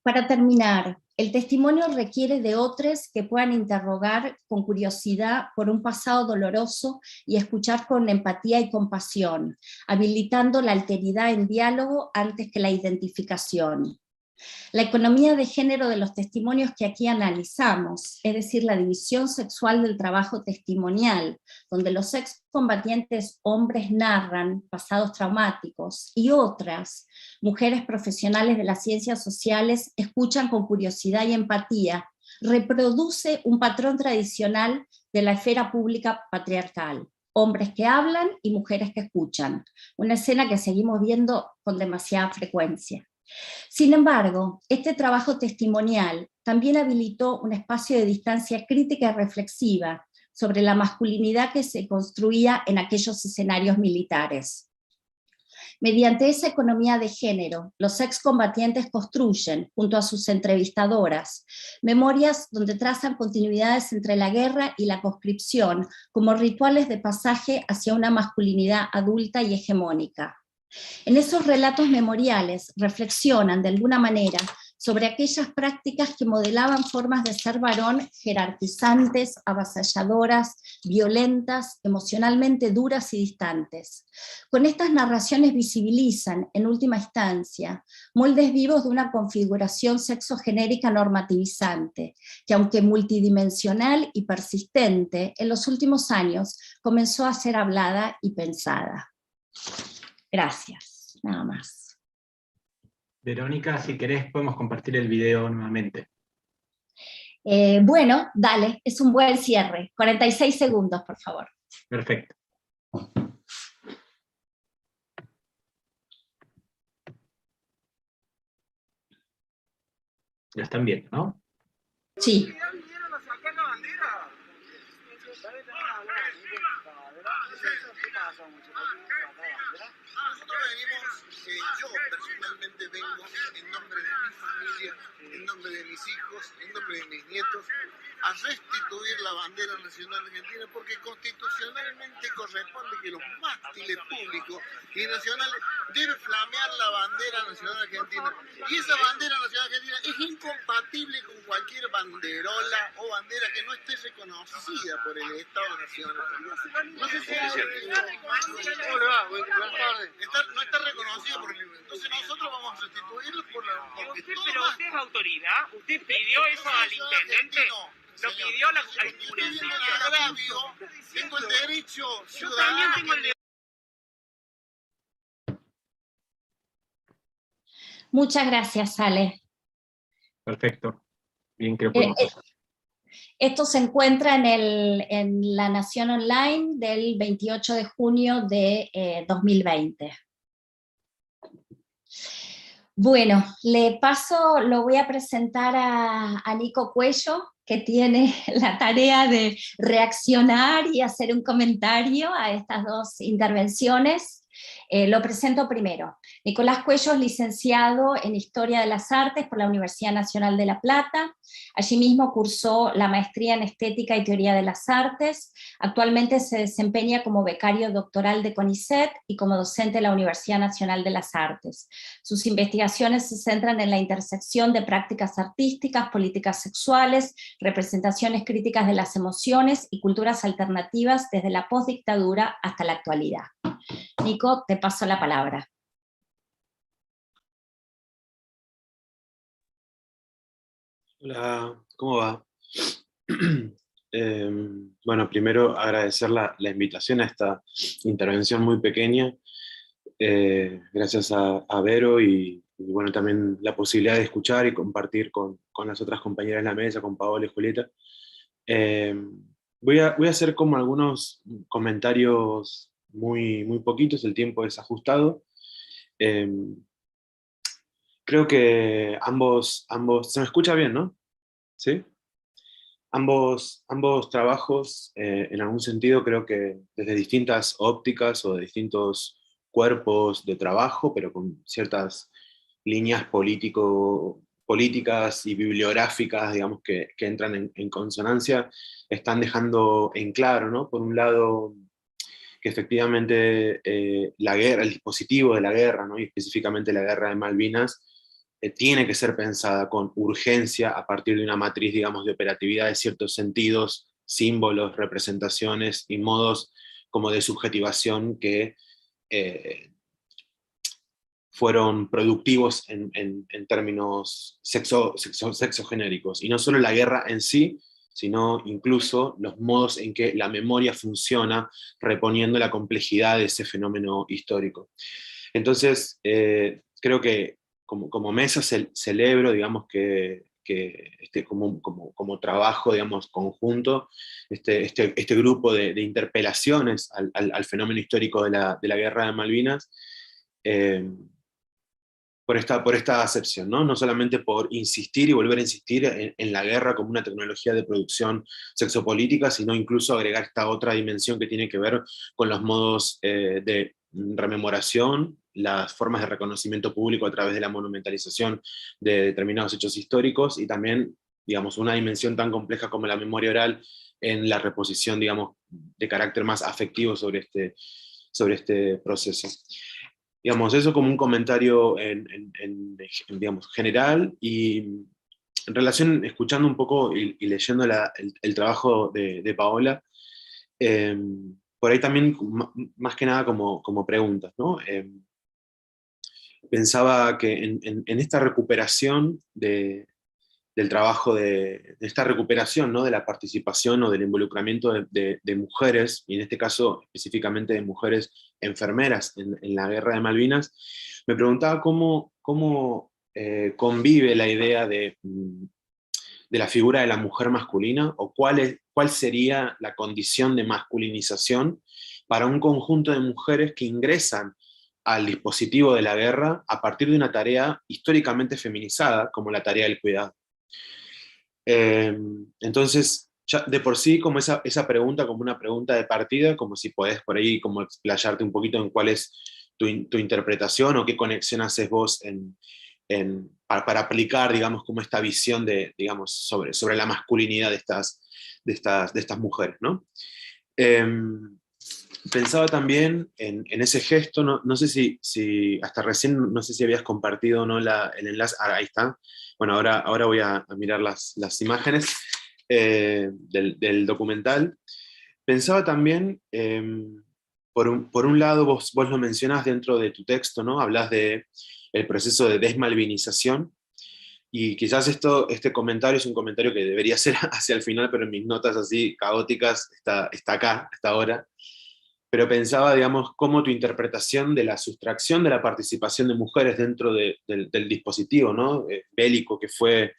Para terminar, El testimonio requiere de otros que puedan interrogar con curiosidad por un pasado doloroso y escuchar con empatía y compasión, habilitando la alteridad en diálogo antes que la identificación. La economía de género de los testimonios que aquí analizamos, es decir, la división sexual del trabajo testimonial, donde los excombatientes hombres narran pasados traumáticos y otras, mujeres profesionales de las ciencias sociales, escuchan con curiosidad y empatía, reproduce un patrón tradicional de la esfera pública patriarcal. Hombres que hablan y mujeres que escuchan. Una escena que seguimos viendo con demasiada frecuencia. Sin embargo, este trabajo testimonial también habilitó un espacio de distancia crítica y reflexiva sobre la masculinidad que se construía en aquellos escenarios militares. Mediante esa economía de género, los excombatientes construyen, junto a sus entrevistadoras, memorias donde trazan continuidades entre la guerra y la conscripción, como rituales de pasaje hacia una masculinidad adulta y hegemónica. En esos relatos memoriales reflexionan de alguna manera sobre aquellas prácticas que modelaban formas de ser varón jerarquizantes, avasalladoras, violentas, emocionalmente duras y distantes. Con estas narraciones visibilizan, en última instancia, moldes vivos de una configuración sexogenérica normativizante, que aunque multidimensional y persistente, en los últimos años comenzó a ser hablada y pensada. Gracias, nada más. Verónica, si querés podemos compartir el video nuevamente. Bueno, dale, es un buen cierre. 46 segundos, por favor. Perfecto. Ya están viendo, ¿no? Sí. Nosotros venimos, yo personalmente vengo en nombre de mi familia, en nombre de mis hijos, en nombre de mis nietos, a restituir la bandera nacional argentina porque constitucionalmente corresponde que los mástiles públicos y nacionales deben flamear la bandera nacional argentina. Y esa bandera nacional argentina es incompatible con cualquier banderola o bandera que no esté reconocida por el Estado Nacional. No sé si es ¿cómo le va? Buenas tardes. No está reconocido por el... Entonces nosotros vamos a restituirlo por la... Pero usted es autoridad, usted pidió eso al intendente, lo pidió al municipio. Tengo el derecho Yo también tengo el derecho. Muchas gracias, Ale. Perfecto. Bien, creo que podemos hacer. Esto se encuentra en La Nación Online del 28 de junio de 2020. Bueno, lo voy a presentar a Nico Cuello, que tiene la tarea de reaccionar y hacer un comentario a estas dos intervenciones. Lo presento primero. Nicolás Cuello es licenciado en Historia de las Artes por la Universidad Nacional de La Plata. Allí mismo cursó la maestría en Estética y Teoría de las Artes. Actualmente se desempeña como becario doctoral de CONICET y como docente de la Universidad Nacional de las Artes. Sus investigaciones se centran en la intersección de prácticas artísticas, políticas sexuales, representaciones críticas de las emociones y culturas alternativas desde la postdictadura hasta la actualidad. Nico, te paso la palabra. Hola, ¿cómo va? Bueno, primero agradecer la invitación a esta intervención muy pequeña. Gracias a Vero y bueno, también la posibilidad de escuchar y compartir con las otras compañeras en la mesa, con Paola y Julieta. Voy a hacer como algunos comentarios muy poquitos, el tiempo es ajustado. Creo que ambos, se me escucha bien, ¿no? ¿Sí? Ambos trabajos, en algún sentido, creo que desde distintas ópticas o de distintos cuerpos de trabajo, pero con ciertas líneas políticas y bibliográficas, digamos, que entran en consonancia, están dejando en claro, ¿no? Por un lado, que efectivamente la guerra, el dispositivo de la guerra, ¿no? Y específicamente la guerra de Malvinas, tiene que ser pensada con urgencia a partir de una matriz, digamos, de operatividad de ciertos sentidos, símbolos, representaciones y modos como de subjetivación que fueron productivos en términos sexogenéricos. Y no solo la guerra en sí, sino incluso los modos en que la memoria funciona, reponiendo la complejidad de ese fenómeno histórico. Entonces, creo que como mesa celebro, digamos, que como trabajo, digamos, conjunto, este grupo de interpelaciones al fenómeno histórico de la Guerra de Malvinas, por esta acepción, ¿no? No solamente por insistir y volver a insistir en la guerra como una tecnología de producción sexopolítica, sino incluso agregar esta otra dimensión que tiene que ver con los modos de rememoración, las formas de reconocimiento público a través de la monumentalización de determinados hechos históricos, y también, digamos, una dimensión tan compleja como la memoria oral en la reposición, digamos, de carácter más afectivo sobre este proceso. Digamos, eso como un comentario digamos, general, y en relación, escuchando un poco y leyendo el trabajo de Paola, por ahí también, más que nada como preguntas, ¿no? Pensaba que en esta recuperación del trabajo, de esta recuperación, ¿no? De la participación o del involucramiento de mujeres, y en este caso específicamente de mujeres enfermeras en la Guerra de Malvinas, me preguntaba cómo convive la idea de la figura de la mujer masculina, o cuál sería la condición de masculinización para un conjunto de mujeres que ingresan al dispositivo de la guerra a partir de una tarea históricamente feminizada, como la tarea del cuidado. Entonces, ya de por sí, como esa pregunta, como una pregunta de partida, como si podés por ahí como explayarte un poquito en cuál es tu interpretación, o qué conexión haces vos para aplicar, digamos, como esta visión digamos, sobre la masculinidad de estas mujeres, ¿no? Pensaba también en ese gesto, no sé si hasta recién, no sé si habías compartido o no el enlace. Ahí está. Bueno, ahora voy a mirar las imágenes del documental. Pensaba también, por un lado, vos lo mencionás dentro de tu texto, ¿no? Hablas del proceso de desmalvinización, y quizás este comentario es un comentario que debería ser hacia el final, pero en mis notas así caóticas está acá, hasta ahora. Pero pensaba, digamos, cómo tu interpretación de la sustracción de la participación de mujeres dentro del dispositivo, ¿no? Bélico, que fue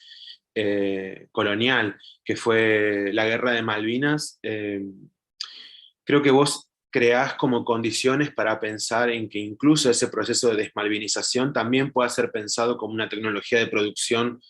colonial, que fue la Guerra de Malvinas, creo que vos creás como condiciones para pensar en que incluso ese proceso de desmalvinización también pueda ser pensado como una tecnología de producción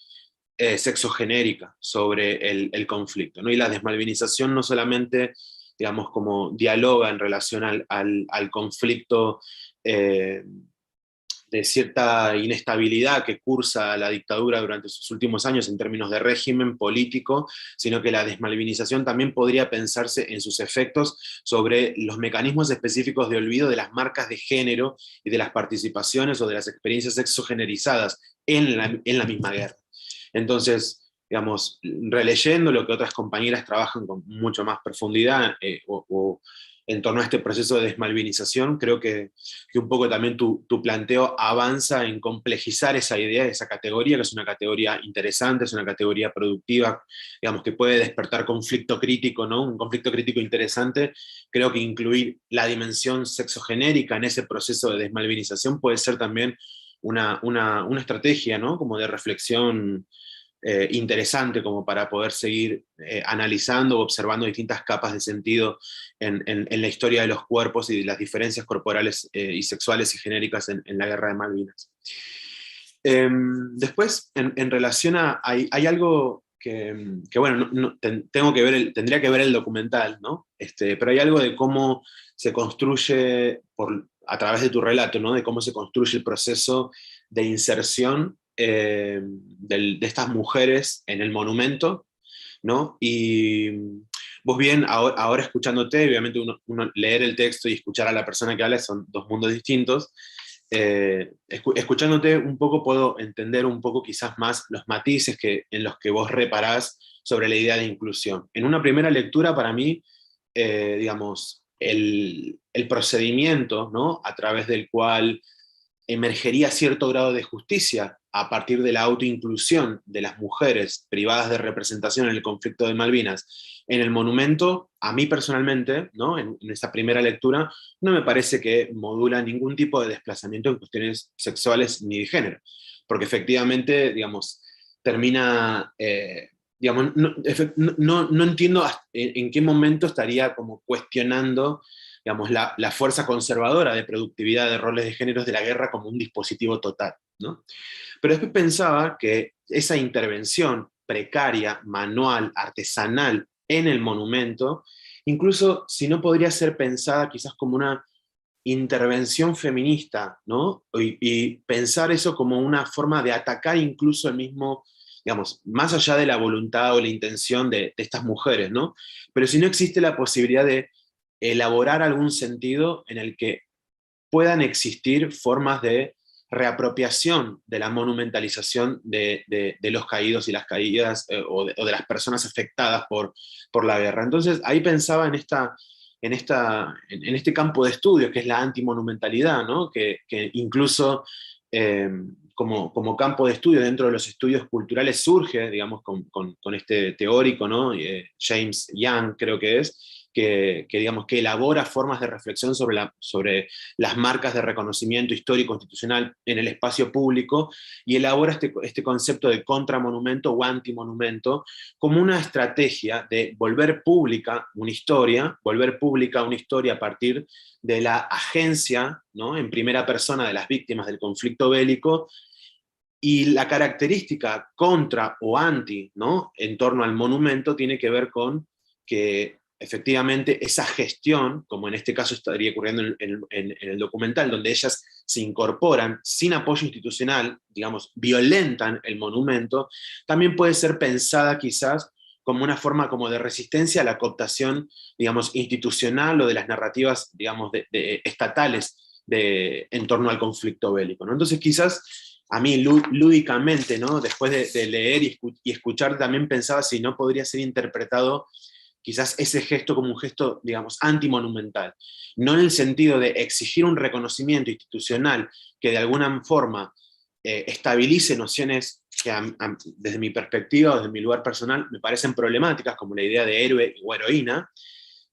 sexogenérica sobre el conflicto, ¿no? Y la desmalvinización no solamente, digamos, como dialoga en relación al conflicto de cierta inestabilidad que cursa la dictadura durante sus últimos años en términos de régimen político, sino que la desmalvinización también podría pensarse en sus efectos sobre los mecanismos específicos de olvido de las marcas de género y de las participaciones o de las experiencias sexogenerizadas en la misma guerra. Entonces, digamos, releyendo lo que otras compañeras trabajan con mucho más profundidad, o en torno a este proceso de desmalvinización, creo que un poco también tu planteo avanza en complejizar esa idea, esa categoría, que es una categoría interesante, es una categoría productiva, digamos, que puede despertar conflicto crítico, ¿no? Un conflicto crítico interesante. Creo que incluir la dimensión sexogenérica en ese proceso de desmalvinización puede ser también una estrategia, ¿no? Como de reflexión interesante, como para poder seguir analizando o observando distintas capas de sentido en la historia de los cuerpos y de las diferencias corporales y sexuales y genéricas en la Guerra de Malvinas. Después, en relación hay algo que bueno, tendría que ver el documental, ¿no? Pero hay algo de cómo se construye, a través de tu relato, ¿no? De cómo se construye el proceso de inserción de estas mujeres en el monumento, ¿no? Y vos bien, ahora escuchándote, obviamente uno leer el texto y escuchar a la persona que habla son dos mundos distintos, escuchándote un poco puedo entender un poco quizás más los matices en los que vos reparás sobre la idea de inclusión. En una primera lectura, para mí, digamos, el procedimiento, ¿no?, a través del cual emergería cierto grado de justicia a partir de la autoinclusión de las mujeres privadas de representación en el conflicto de Malvinas en el monumento, a mí personalmente, ¿no?, en esa primera lectura, no me parece que modula ningún tipo de desplazamiento en cuestiones sexuales ni de género, porque efectivamente, digamos, termina, digamos, no entiendo en qué momento estaría como cuestionando, digamos, la fuerza conservadora de productividad de roles de géneros de la guerra como un dispositivo total, ¿no? Pero después pensaba que esa intervención precaria, manual, artesanal en el monumento, incluso si no podría ser pensada quizás como una intervención feminista, ¿no? Y pensar eso como una forma de atacar incluso el mismo, digamos, más allá de la voluntad o la intención de estas mujeres, ¿no? Pero si no existe la posibilidad de elaborar algún sentido en el que puedan existir formas de reapropiación de la monumentalización de los caídos y las caídas, o de las personas afectadas por la guerra. Entonces ahí pensaba en este campo de estudio, que es la antimonumentalidad, ¿no?, que incluso como campo de estudio dentro de los estudios culturales surge, digamos, con este teórico, ¿no?, James Young creo que es, digamos, que elabora formas de reflexión sobre las marcas de reconocimiento histórico institucional en el espacio público, y elabora este concepto de contramonumento o antimonumento como una estrategia de volver pública una historia a partir de la agencia, ¿no?, en primera persona de las víctimas del conflicto bélico, y la característica contra o anti, ¿no?, en torno al monumento tiene que ver con que efectivamente esa gestión, como en este caso estaría ocurriendo en el documental, donde ellas se incorporan sin apoyo institucional, digamos, violentan el monumento, también puede ser pensada quizás como una forma como de resistencia a la cooptación, digamos, institucional o de las narrativas, digamos, estatales en torno al conflicto bélico, ¿no? Entonces quizás a mí lúdicamente, ¿no?, después de leer y escuchar, también pensaba si no podría ser interpretado quizás ese gesto como un gesto, digamos, antimonumental, no en el sentido de exigir un reconocimiento institucional que de alguna forma estabilice nociones que desde mi perspectiva o desde mi lugar personal me parecen problemáticas, como la idea de héroe o heroína,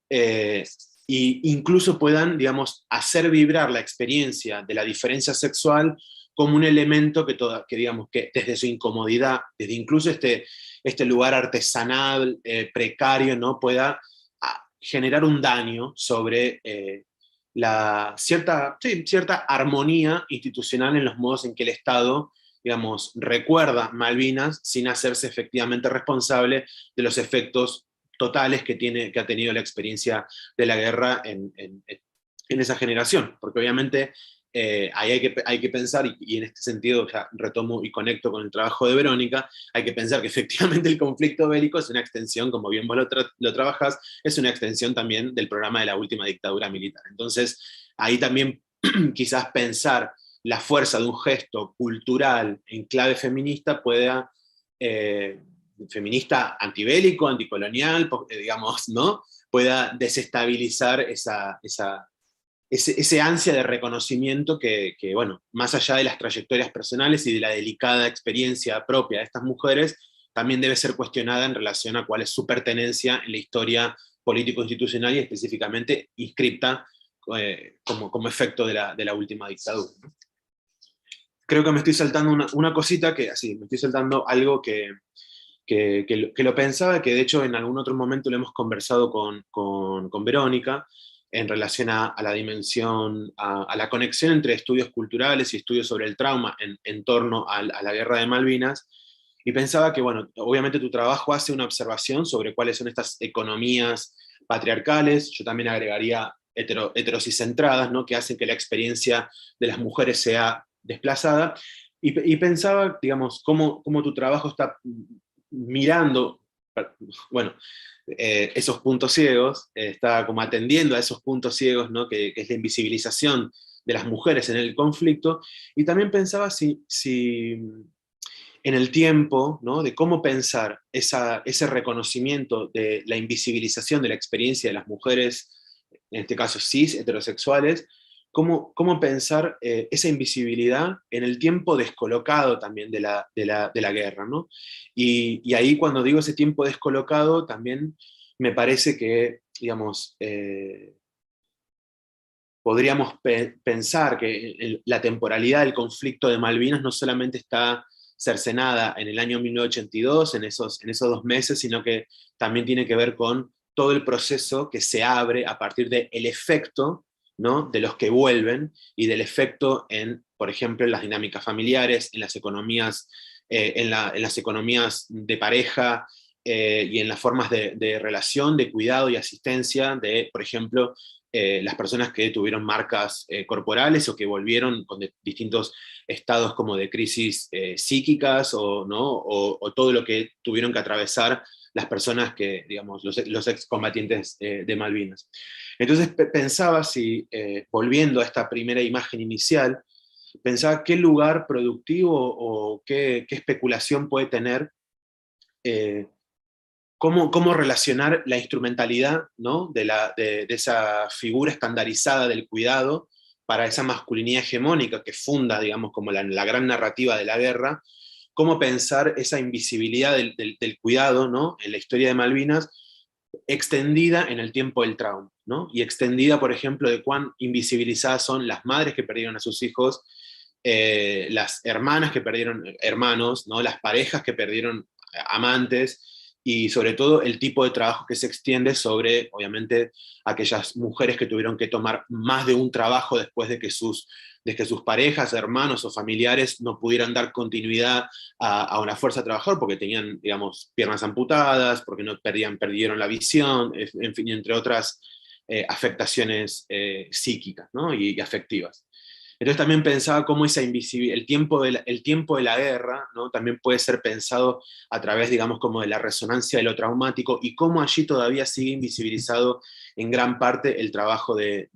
e incluso puedan, digamos, hacer vibrar la experiencia de la diferencia sexual como un elemento digamos, que desde su incomodidad, desde incluso este lugar artesanal, precario, ¿no?, pueda generar un daño sobre la cierta armonía institucional en los modos en que el Estado, digamos, recuerda Malvinas sin hacerse efectivamente responsable de los efectos totales que ha tenido la experiencia de la guerra en esa generación, porque obviamente ahí hay que pensar, y en este sentido ya retomo y conecto con el trabajo de Verónica, hay que pensar que efectivamente el conflicto bélico es una extensión, como bien vos lo trabajás, es una extensión también del programa de la última dictadura militar. Entonces, ahí también quizás pensar la fuerza de un gesto cultural en clave feminista pueda, feminista antibélico, anticolonial, digamos, ¿no?, pueda desestabilizar ese ansia de reconocimiento que, bueno, más allá de las trayectorias personales y de la delicada experiencia propia de estas mujeres, también debe ser cuestionada en relación a cuál es su pertenencia en la historia político-institucional y específicamente inscripta como efecto de la última dictadura. Creo que me estoy saltando una cosita, me estoy saltando algo que lo pensaba, que de hecho en algún otro momento lo hemos conversado con Verónica, en relación a la dimensión, a la conexión entre estudios culturales y estudios sobre el trauma en torno a la guerra de Malvinas, y pensaba que, bueno, obviamente tu trabajo hace una observación sobre cuáles son estas economías patriarcales, yo también agregaría heterocicentradas, ¿no?, que hacen que la experiencia de las mujeres sea desplazada, y pensaba, digamos, cómo tu trabajo está mirando, bueno, esos puntos ciegos, está como atendiendo a esos puntos ciegos, ¿no?, que es la invisibilización las mujeres en el conflicto, y también pensaba si en el tiempo, ¿no? De cómo pensar ese reconocimiento de la invisibilización de la experiencia de las mujeres, en este caso cis, heterosexuales, cómo pensar esa invisibilidad en el tiempo descolocado también de la guerra, ¿no? Y ahí cuando digo ese tiempo descolocado, también me parece que, digamos, podríamos pensar que la temporalidad del conflicto de Malvinas no solamente está cercenada en el año 1982, en esos 2 meses, sino que también tiene que ver con todo el proceso que se abre a partir del efecto, ¿no? De los que vuelven y del efecto en, por ejemplo, en las dinámicas familiares, en las economías, en las economías de pareja, y en las formas de relación, de cuidado y asistencia de, por ejemplo, las personas que tuvieron marcas corporales o que volvieron con distintos estados como de crisis psíquicas, ¿no? o todo lo que tuvieron que atravesar las personas que, digamos, los excombatientes de Malvinas. Entonces pensaba si, volviendo a esta primera imagen inicial, pensaba qué lugar productivo o qué especulación puede tener cómo relacionar la instrumentalidad, ¿no? de esa figura estandarizada del cuidado para esa masculinidad hegemónica que funda, digamos, como la gran narrativa de la guerra, cómo pensar esa invisibilidad del cuidado, ¿no? En la historia de Malvinas, extendida en el tiempo del trauma, ¿no? Y extendida, por ejemplo, de cuán invisibilizadas son las madres que perdieron a sus hijos, las hermanas que perdieron hermanos, ¿no? Las parejas que perdieron amantes, y sobre todo el tipo de trabajo que se extiende sobre, obviamente, aquellas mujeres que tuvieron que tomar más de un trabajo después de que sus parejas, hermanos o familiares no pudieran dar continuidad a una fuerza trabajadora porque tenían, digamos, piernas amputadas, porque no perdieron la visión, en fin, entre otras afectaciones psíquicas, ¿no? y afectivas. Entonces también pensaba cómo el tiempo de la guerra, ¿no? También puede ser pensado a través, digamos, como de la resonancia de lo traumático, y cómo allí todavía sigue invisibilizado en gran parte el trabajo de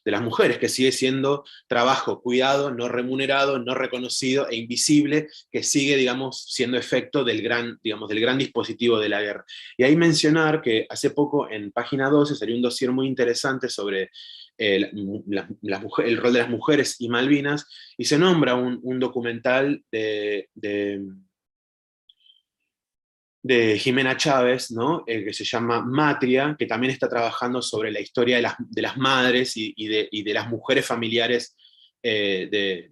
las mujeres, que sigue siendo trabajo cuidado, no remunerado, no reconocido e invisible, que sigue, digamos, siendo efecto del gran dispositivo de la guerra. Y ahí mencionar que hace poco en página 12 salió un dossier muy interesante sobre el rol de las mujeres y Malvinas, y se nombra un documental de Jimena Chávez, ¿no? Que se llama Matria, que también está trabajando sobre la historia de las madres y de las mujeres familiares de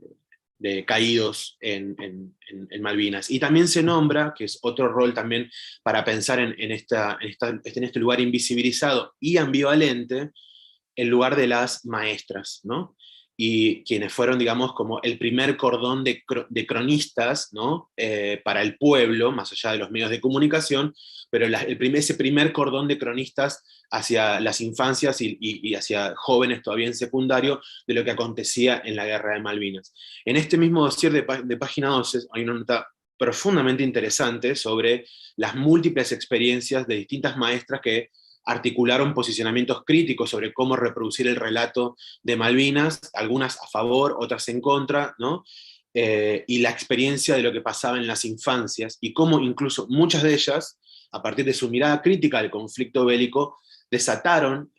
caídos en Malvinas. Y también se nombra, que es otro rol también para pensar en este lugar invisibilizado y ambivalente, el lugar de las maestras, ¿no? Y quienes fueron, digamos, como el primer cordón de cronistas, ¿no? Para el pueblo, más allá de los medios de comunicación, pero ese primer cordón de cronistas hacia las infancias y hacia jóvenes todavía en secundario de lo que acontecía en la Guerra de Malvinas. En este mismo dossier de página 12 hay una nota profundamente interesante sobre las múltiples experiencias de distintas maestras que articularon posicionamientos críticos sobre cómo reproducir el relato de Malvinas, algunas a favor, otras en contra, ¿no? Y la experiencia de lo que pasaba en las infancias, y cómo incluso muchas de ellas, a partir de su mirada crítica del conflicto bélico, desataron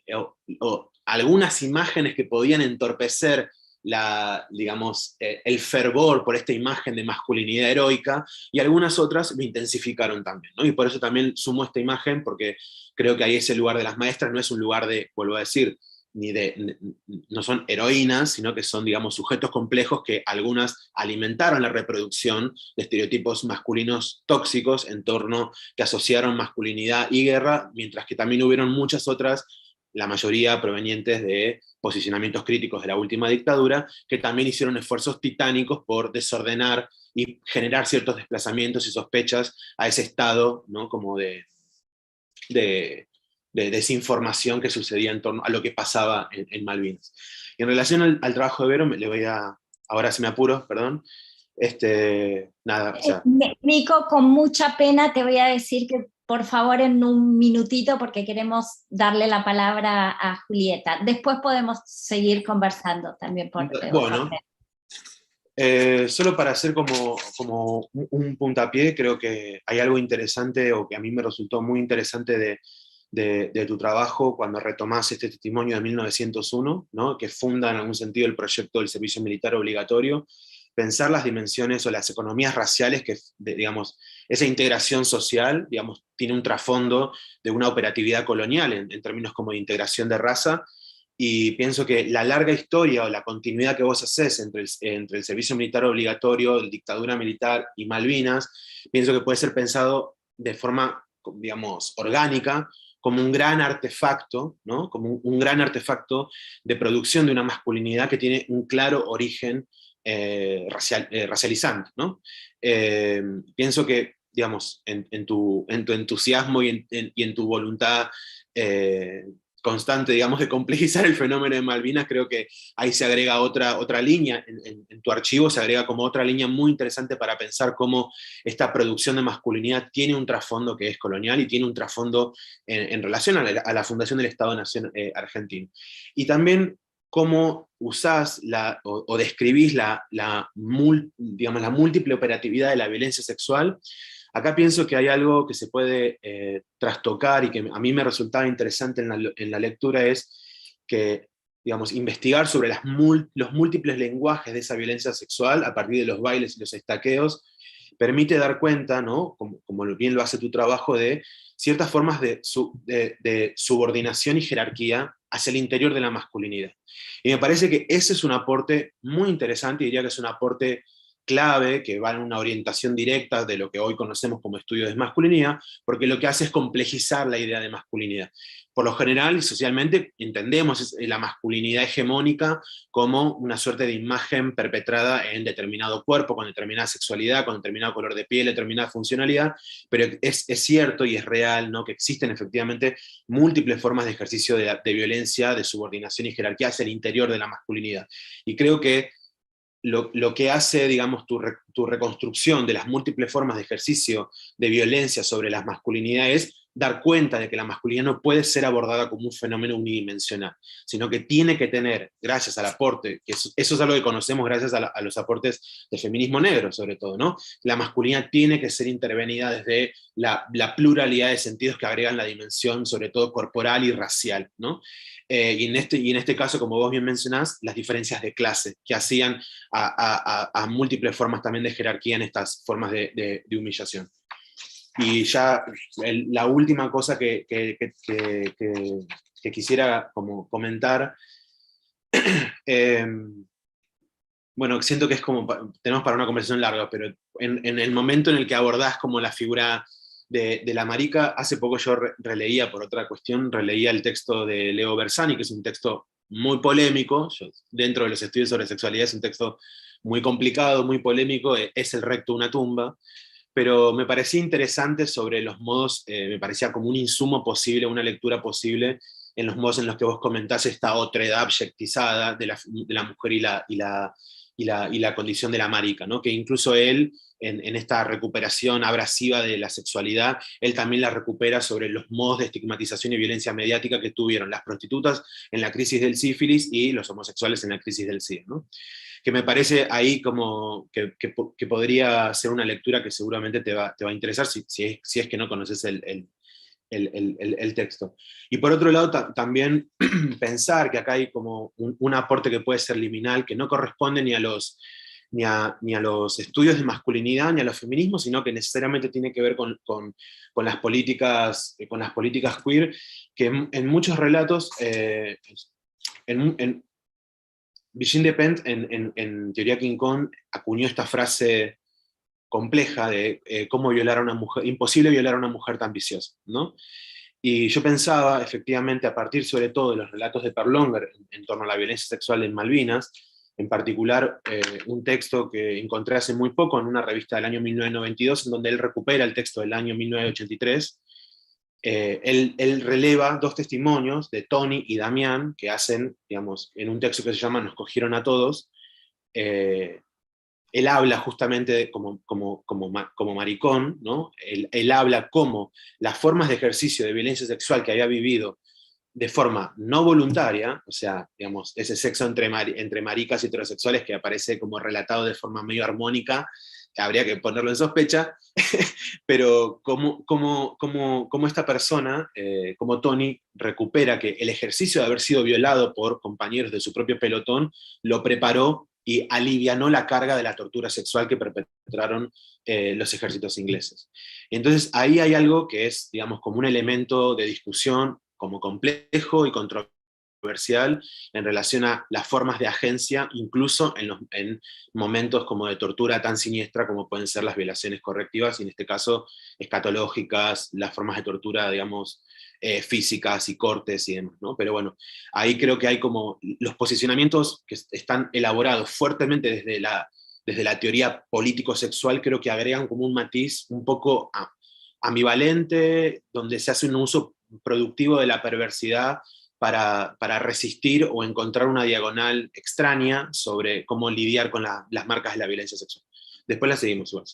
algunas imágenes que podían entorpecer el fervor por esta imagen de masculinidad heroica, y algunas otras lo intensificaron también, ¿no? Y por eso también sumo esta imagen, porque creo que ahí ese lugar de las maestras no es un lugar de, vuelvo a decir, no son heroínas, sino que son, digamos, sujetos complejos que algunas alimentaron la reproducción de estereotipos masculinos tóxicos que asociaron masculinidad y guerra, mientras que también hubieron muchas otras, la mayoría provenientes de posicionamientos críticos de la última dictadura, que también hicieron esfuerzos titánicos por desordenar y generar ciertos desplazamientos y sospechas a ese estado, ¿no? Como de desinformación que sucedía en torno a lo que pasaba en Malvinas. Y en relación al trabajo de Vero, ahora si me apuro, Nico, con mucha pena te voy a decir que por favor, en un minutito, porque queremos darle la palabra a Julieta. Después podemos seguir conversando también por Bueno, solo para hacer como un puntapié, creo que hay algo interesante, o que a mí me resultó muy interesante de tu trabajo cuando retomás este testimonio de 1901, ¿no? Que funda en algún sentido el proyecto del servicio militar obligatorio, pensar las dimensiones o las economías raciales que, digamos, esa integración social, digamos, tiene un trasfondo de una operatividad colonial en términos como de integración de raza, y pienso que la larga historia o la continuidad que vos hacés entre el servicio militar obligatorio, la dictadura militar y Malvinas, pienso que puede ser pensado de forma, digamos, orgánica, como un gran artefacto, ¿no? Como un gran artefacto de producción de una masculinidad que tiene un claro origen racializante, ¿no? Pienso que, digamos, en tu entusiasmo y en tu voluntad constante, digamos, de complejizar el fenómeno de Malvinas, creo que ahí se agrega otra línea, en tu archivo se agrega como otra línea muy interesante para pensar cómo esta producción de masculinidad tiene un trasfondo que es colonial y tiene un trasfondo en relación a la fundación del Estado-Nación argentino. Y también cómo usás o describís digamos, la múltiple operatividad de la violencia sexual. Acá pienso que hay algo que se puede trastocar y que a mí me resultaba interesante en la lectura, es que, digamos, investigar sobre los múltiples lenguajes de esa violencia sexual a partir de los bailes y los estaqueos permite dar cuenta, ¿no? Como bien lo hace tu trabajo, de ciertas formas de subordinación y jerarquía hacia el interior de la masculinidad. Y me parece que ese es un aporte muy interesante, y diría que es un aporte clave, que va en una orientación directa de lo que hoy conocemos como estudio de masculinidad, porque lo que hace es complejizar la idea de masculinidad. Por lo general, y socialmente, entendemos la masculinidad hegemónica como una suerte de imagen perpetrada en determinado cuerpo, con determinada sexualidad, con determinado color de piel, determinada funcionalidad, pero es cierto y es real, ¿no?, que existen efectivamente múltiples formas de ejercicio de violencia, de subordinación y jerarquía hacia el interior de la masculinidad. Y creo que lo que hace, digamos, tu reconstrucción de las múltiples formas de ejercicio de violencia sobre las masculinidades es dar cuenta de que la masculinidad no puede ser abordada como un fenómeno unidimensional, sino que tiene que tener, gracias al aporte, que eso es algo que conocemos gracias a los aportes del feminismo negro, sobre todo, ¿no? La masculinidad tiene que ser intervenida desde la pluralidad de sentidos que agregan la dimensión, sobre todo corporal y racial, ¿no? Y en este caso, como vos bien mencionás, las diferencias de clase, que hacían a múltiples formas también de jerarquía en estas formas de humillación. Y ya la última cosa que quisiera como comentar, bueno, siento que es como, tenemos para una conversación larga, pero en el momento en el que abordás como la figura de la marica, hace poco yo releía, por otra cuestión, releía el texto de Leo Bersani, que es un texto muy polémico, dentro de los estudios sobre sexualidad es un texto muy complicado, muy polémico, es el recto una tumba, pero me parecía interesante sobre los modos, me parecía como un insumo posible, una lectura posible, en los modos en los que vos comentás esta otredad objetizada de la mujer y la condición de la marica, ¿no? Que incluso él, en esta recuperación abrasiva de la sexualidad, él también la recupera sobre los modos de estigmatización y violencia mediática que tuvieron las prostitutas en la crisis del sífilis y los homosexuales en la crisis del SIDA, ¿no? Que me parece ahí como que podría ser una lectura que seguramente te va a interesar si es que no conoces el texto. Y por otro lado, también pensar que acá hay como un aporte que puede ser liminal, que no corresponde ni a los estudios de masculinidad, ni a los feminismos, sino que necesariamente tiene que ver con las políticas queer, que en muchos relatos, Virginie Despentes, en Teoría King Kong, acuñó esta frase compleja de cómo violar a una mujer, imposible violar a una mujer tan viciosa, ¿no? Y yo pensaba, efectivamente, a partir sobre todo de los relatos de Perlonger en torno a la violencia sexual en Malvinas, en particular un texto que encontré hace muy poco en una revista del año 1992, en donde él recupera el texto del año 1983, él releva dos testimonios de Tony y Damián, que hacen, digamos, en un texto que se llama Nos cogieron a todos, él habla justamente como maricón, ¿no? Él habla como las formas de ejercicio de violencia sexual que había vivido de forma no voluntaria, o sea, digamos, ese sexo entre maricas y heterosexuales que aparece como relatado de forma medio armónica, habría que ponerlo en sospecha, pero como esta persona, como Tony, recupera que el ejercicio de haber sido violado por compañeros de su propio pelotón lo preparó y alivianó la carga de la tortura sexual que perpetraron los ejércitos ingleses. Entonces ahí hay algo que es, digamos, como un elemento de discusión como complejo y controversial en relación a las formas de agencia, incluso en momentos como de tortura tan siniestra como pueden ser las violaciones correctivas, y en este caso escatológicas, las formas de tortura, digamos, físicas y cortes y demás, ¿no? Pero bueno, ahí creo que hay como los posicionamientos que están elaborados fuertemente desde la teoría político-sexual, creo que agregan como un matiz un poco ambivalente, donde se hace un uso productivo de la perversidad para resistir o encontrar una diagonal extraña sobre cómo lidiar con las marcas de la violencia sexual. Después la seguimos, igual.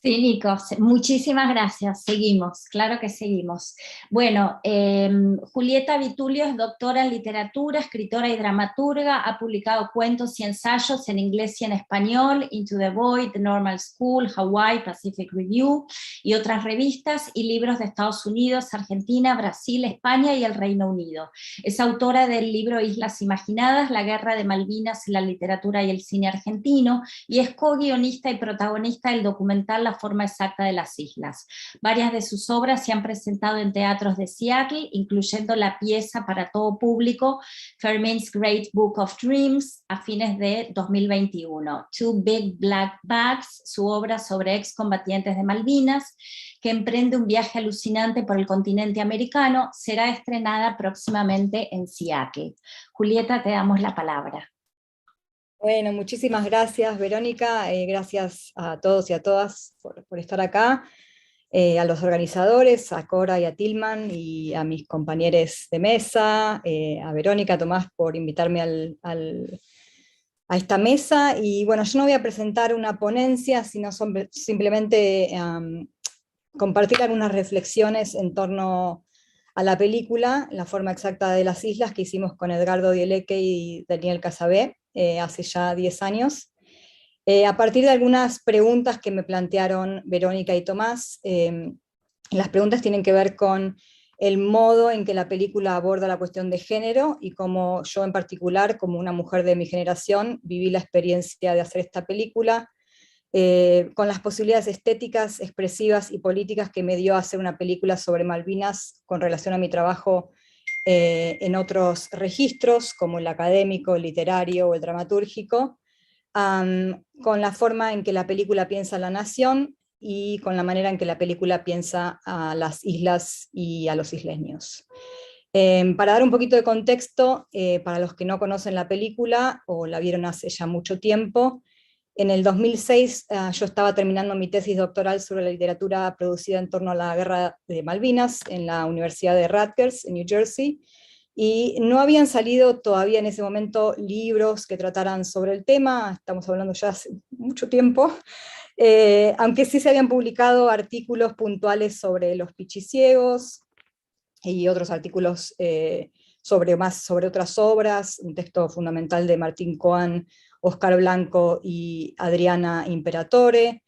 Sí, Nico, muchísimas gracias. Seguimos, claro que seguimos. Bueno, Julieta Vitulio es doctora en literatura, escritora y dramaturga, ha publicado cuentos y ensayos en inglés y en español, Into the Void, The Normal School, Hawaii, Pacific Review y otras revistas, y libros de Estados Unidos, Argentina, Brasil, España y el Reino Unido. Es autora del libro Islas Imaginadas, la guerra de Malvinas en la literatura y el cine argentino, y es co-guionista y protagonista del documental La forma exacta de las islas. Varias de sus obras se han presentado en teatros de Seattle, incluyendo la pieza para todo público Fermin's Great Book of Dreams a fines de 2021. Two Big Black Bags, su obra sobre excombatientes de Malvinas, que emprende un viaje alucinante por el continente americano, será estrenada próximamente en Seattle. Julieta, te damos la palabra. Bueno, muchísimas gracias, Verónica. Gracias a todos y a todas por estar acá. A los organizadores, a Cora y a Tillman, y a mis compañeros de mesa, a Verónica, a Tomás, por invitarme a esta mesa. Y bueno, yo no voy a presentar una ponencia, sino simplemente compartir algunas reflexiones en torno a la película, La forma exacta de las islas, que hicimos con Edgardo Dieleque y Daniel Casabé, hace ya 10 años. A partir de algunas preguntas que me plantearon Verónica y Tomás, las preguntas tienen que ver con el modo en que la película aborda la cuestión de género, y cómo yo en particular, como una mujer de mi generación, viví la experiencia de hacer esta película, con las posibilidades estéticas, expresivas y políticas que me dio hacer una película sobre Malvinas con relación a mi trabajo en otros registros, como el académico, el literario o el dramatúrgico, con la forma en que la película piensa a la nación y con la manera en que la película piensa a las islas y a los isleños. Para dar un poquito de contexto, para los que no conocen la película o la vieron hace ya mucho tiempo, en el 2006 yo estaba terminando mi tesis doctoral sobre la literatura producida en torno a la guerra de Malvinas en la Universidad de Rutgers, en New Jersey, y no habían salido todavía en ese momento libros que trataran sobre el tema, estamos hablando ya hace mucho tiempo, aunque sí se habían publicado artículos puntuales sobre los pichiciegos y otros artículos sobre otras obras, un texto fundamental de Martín Coan, Oscar Blanco y Adriana Imperatore,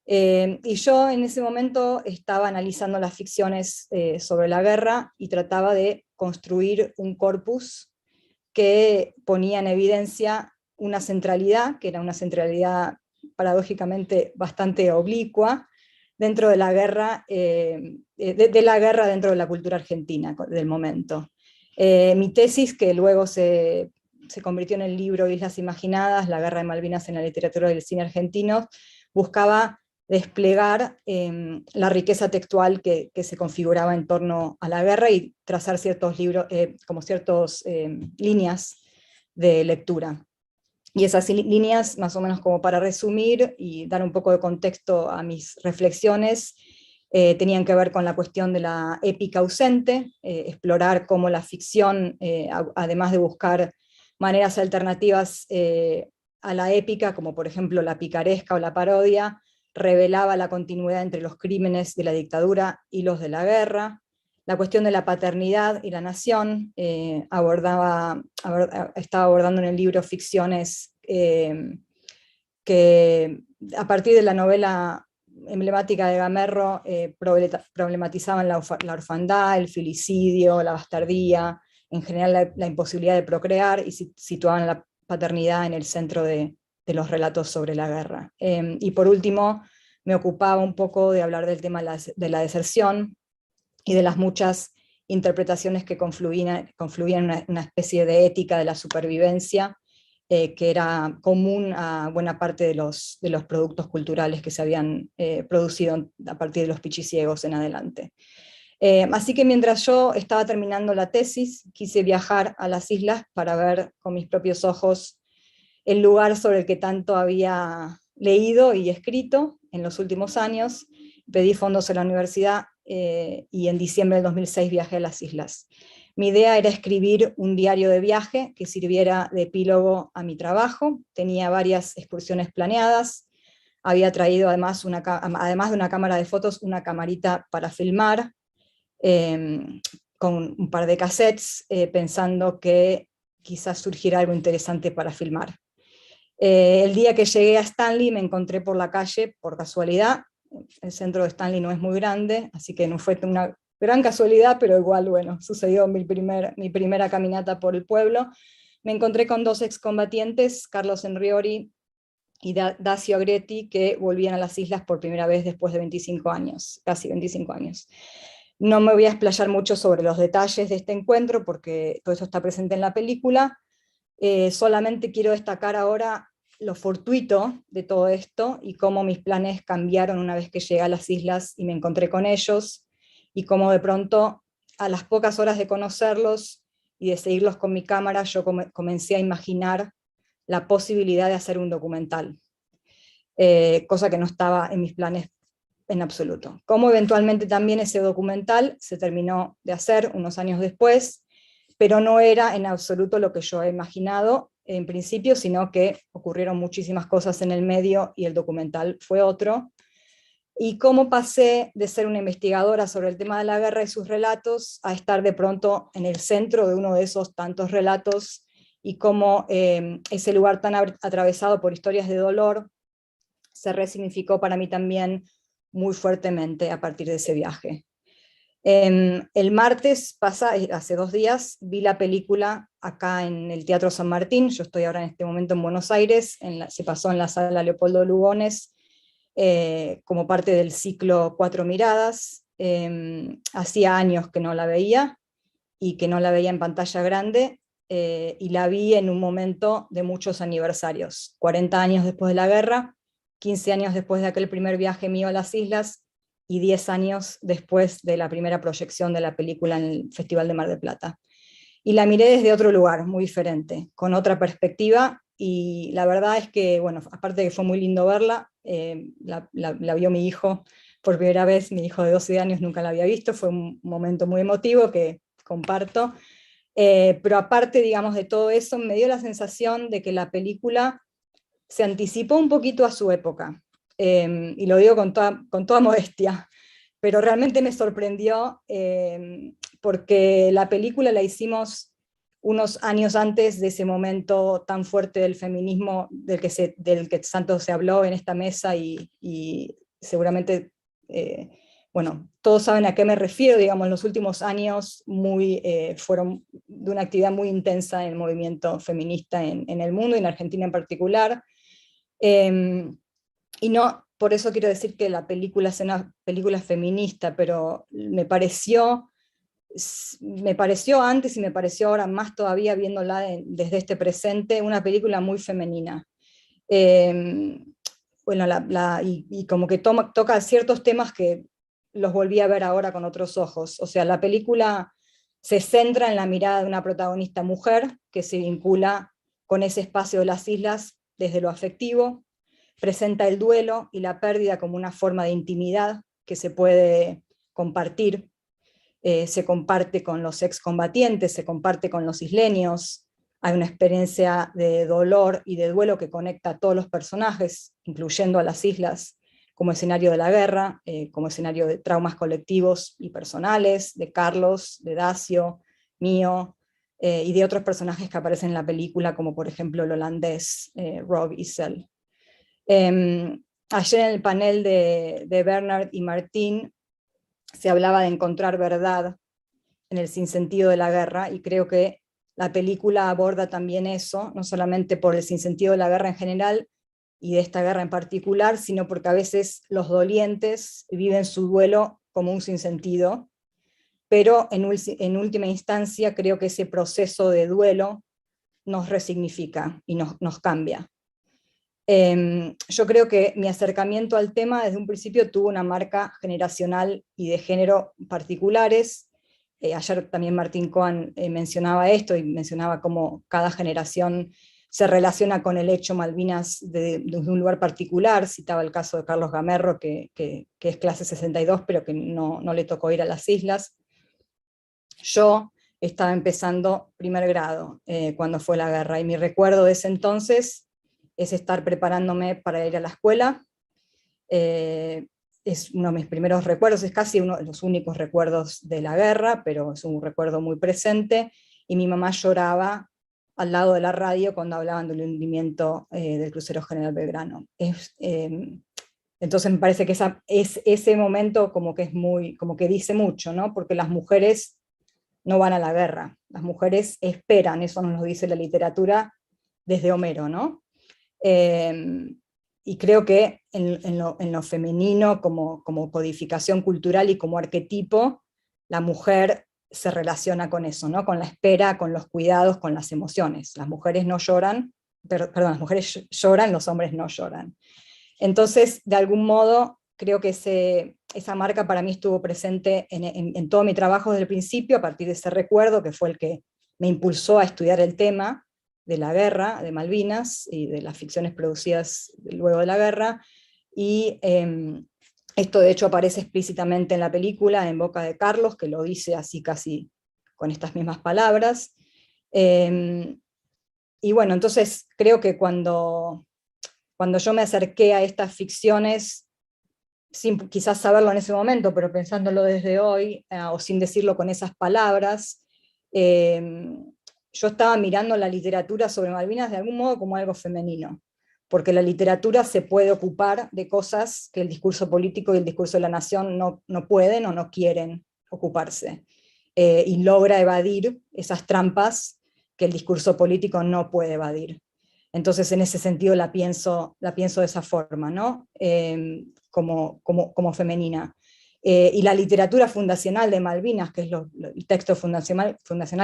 y yo en ese momento estaba analizando las ficciones sobre la guerra y trataba de construir un corpus que ponía en evidencia una centralidad, que era una centralidad paradójicamente bastante oblicua, dentro de la guerra, de la guerra dentro de la cultura argentina del momento. Mi tesis, que luego se convirtió en el libro Islas Imaginadas, la guerra de Malvinas en la literatura del cine argentino, buscaba desplegar la riqueza textual que se configuraba en torno a la guerra y trazar ciertos libros, como ciertas líneas de lectura. Y esas líneas, más o menos como para resumir y dar un poco de contexto a mis reflexiones, tenían que ver con la cuestión de la épica ausente, explorar cómo la ficción, además de buscar maneras alternativas a la épica, como por ejemplo la picaresca o la parodia, revelaba la continuidad entre los crímenes de la dictadura y los de la guerra. La cuestión de la paternidad y la nación, estaba abordando en el libro ficciones que a partir de la novela emblemática de Gamerro problematizaban la orfandad, el filicidio, la bastardía, en general la imposibilidad de procrear, y situaban la paternidad en el centro de los relatos sobre la guerra. Y por último, me ocupaba un poco de hablar del tema de la deserción y de las muchas interpretaciones que confluían en una especie de ética de la supervivencia, que era común a buena parte de los productos culturales que se habían producido a partir de los pichiciegos en adelante. Así que mientras yo estaba terminando la tesis, quise viajar a las islas para ver con mis propios ojos el lugar sobre el que tanto había leído y escrito en los últimos años. Pedí fondos a la universidad y en diciembre del 2006 viajé a las islas. Mi idea era escribir un diario de viaje que sirviera de epílogo a mi trabajo. Tenía varias excursiones planeadas. Había traído además de una cámara de fotos, una camarita para filmar, con un par de cassettes, pensando que quizás surgiera algo interesante para filmar. El día que llegué a Stanley me encontré por la calle, por casualidad. El centro de Stanley no es muy grande, así que no fue una gran casualidad, pero igual, bueno, sucedió mi primera caminata por el pueblo. Me encontré con dos excombatientes, Carlos Enriori y Dacio Agretti, que volvían a las islas por primera vez después de 25 años, casi 25 años. No me voy a explayar mucho sobre los detalles de este encuentro, porque todo eso está presente en la película. Solamente quiero destacar ahora lo fortuito de todo esto, y cómo mis planes cambiaron una vez que llegué a las islas y me encontré con ellos, y cómo de pronto, a las pocas horas de conocerlos y de seguirlos con mi cámara, yo comencé a imaginar la posibilidad de hacer un documental, cosa que no estaba en mis planes en absoluto. Como eventualmente también ese documental se terminó de hacer unos años después, pero no era en absoluto lo que yo he imaginado en principio, sino que ocurrieron muchísimas cosas en el medio y el documental fue otro. Y cómo pasé de ser una investigadora sobre el tema de la guerra y sus relatos a estar de pronto en el centro de uno de esos tantos relatos, y cómo ese lugar tan atravesado por historias de dolor se resignificó para mí también muy fuertemente a partir de ese viaje. El martes hace 2 días, vi la película acá en el Teatro San Martín. Yo estoy ahora en este momento en Buenos Aires, se pasó en la sala Leopoldo Lugones, como parte del ciclo 4 Miradas. Hacía años que no la veía, y que no la veía en pantalla grande, y la vi en un momento de muchos aniversarios, 40 años después de la guerra, 15 años después de aquel primer viaje mío a las islas, y 10 años después de la primera proyección de la película en el Festival de Mar del Plata. Y la miré desde otro lugar, muy diferente, con otra perspectiva, y la verdad es que, bueno, aparte de que fue muy lindo verla, la vio mi hijo por primera vez, mi hijo de 12 años nunca la había visto, fue un momento muy emotivo que comparto, pero aparte, digamos, de todo eso, me dio la sensación de que la película se anticipó un poquito a su época. Y lo digo con toda modestia, pero realmente me sorprendió, porque la película la hicimos unos años antes de ese momento tan fuerte del feminismo del que tanto se habló en esta mesa, y seguramente, bueno, todos saben a qué me refiero. Digamos, en los últimos años fueron de una actividad muy intensa en el movimiento feminista en el mundo, y en Argentina en particular. Y no, por eso quiero decir que la película es una película feminista, pero me pareció antes y me pareció ahora más todavía, viéndola desde este presente, una película muy femenina. Bueno, y como que toca ciertos temas que los volví a ver ahora con otros ojos. O sea, la película se centra en la mirada de una protagonista mujer que se vincula con ese espacio de las islas desde lo afectivo, presenta el duelo y la pérdida como una forma de intimidad que se puede compartir. Se comparte con los excombatientes, se comparte con los isleños, Hay una experiencia de dolor y de duelo que conecta a todos los personajes, incluyendo a las islas, como escenario de la guerra, como escenario de traumas colectivos y personales, de Carlos, de Dacio, mío, y de otros personajes que aparecen en la película, como por ejemplo el holandés Rob Issel. Ayer en el panel de Bernard y Martín se hablaba de encontrar verdad en el sinsentido de la guerra, y creo que la película aborda también eso, no solamente por el sinsentido de la guerra en general, y de esta guerra en particular, sino porque a veces los dolientes viven su duelo como un sinsentido, pero en última instancia creo que ese proceso de duelo nos resignifica y nos cambia. Yo creo que mi acercamiento al tema desde un principio tuvo una marca generacional y de género particulares. Ayer también Martín Cohen mencionaba esto, y mencionaba cómo cada generación se relaciona con el hecho Malvinas desde un lugar particular. Citaba el caso de Carlos Gamerro, que es clase 62, pero que no le tocó ir a las islas. Yo estaba empezando primer grado cuando fue la guerra, y mi recuerdo de ese entonces es estar preparándome para ir a la escuela. Es uno de mis primeros recuerdos, es casi uno de los únicos recuerdos de la guerra, pero es un recuerdo muy presente, y mi mamá lloraba al lado de la radio cuando hablaban del hundimiento del crucero General Belgrano. Entonces me parece que ese momento como que dice mucho, ¿no? Porque las mujeres no van a la guerra, las mujeres esperan, eso nos lo dice la literatura desde Homero, ¿no? Y creo que en lo femenino, como codificación cultural y como arquetipo, la mujer se relaciona con eso, ¿no? Con la espera, con los cuidados, con las emociones. Las mujeres no lloran, las mujeres lloran, los hombres no lloran. Entonces, de algún modo, creo que esa marca para mí estuvo presente en todo mi trabajo desde el principio, a partir de ese recuerdo, que fue el que me impulsó a estudiar el tema de la guerra, de Malvinas, y de las ficciones producidas luego de la guerra, y esto de hecho aparece explícitamente en la película, en boca de Carlos, que lo dice así casi con estas mismas palabras. Y bueno, entonces creo que cuando yo me acerqué a estas ficciones, sin quizás saberlo en ese momento, pero pensándolo desde hoy, o sin decirlo con esas palabras, yo estaba mirando la literatura sobre Malvinas de algún modo como algo femenino, porque la literatura se puede ocupar de cosas que el discurso político y el discurso de la nación no pueden o no quieren ocuparse, y logra evadir esas trampas que el discurso político no puede evadir. Entonces en ese sentido la pienso de esa forma, ¿no? Como femenina. Y la literatura fundacional de Malvinas, que es el texto fundacional,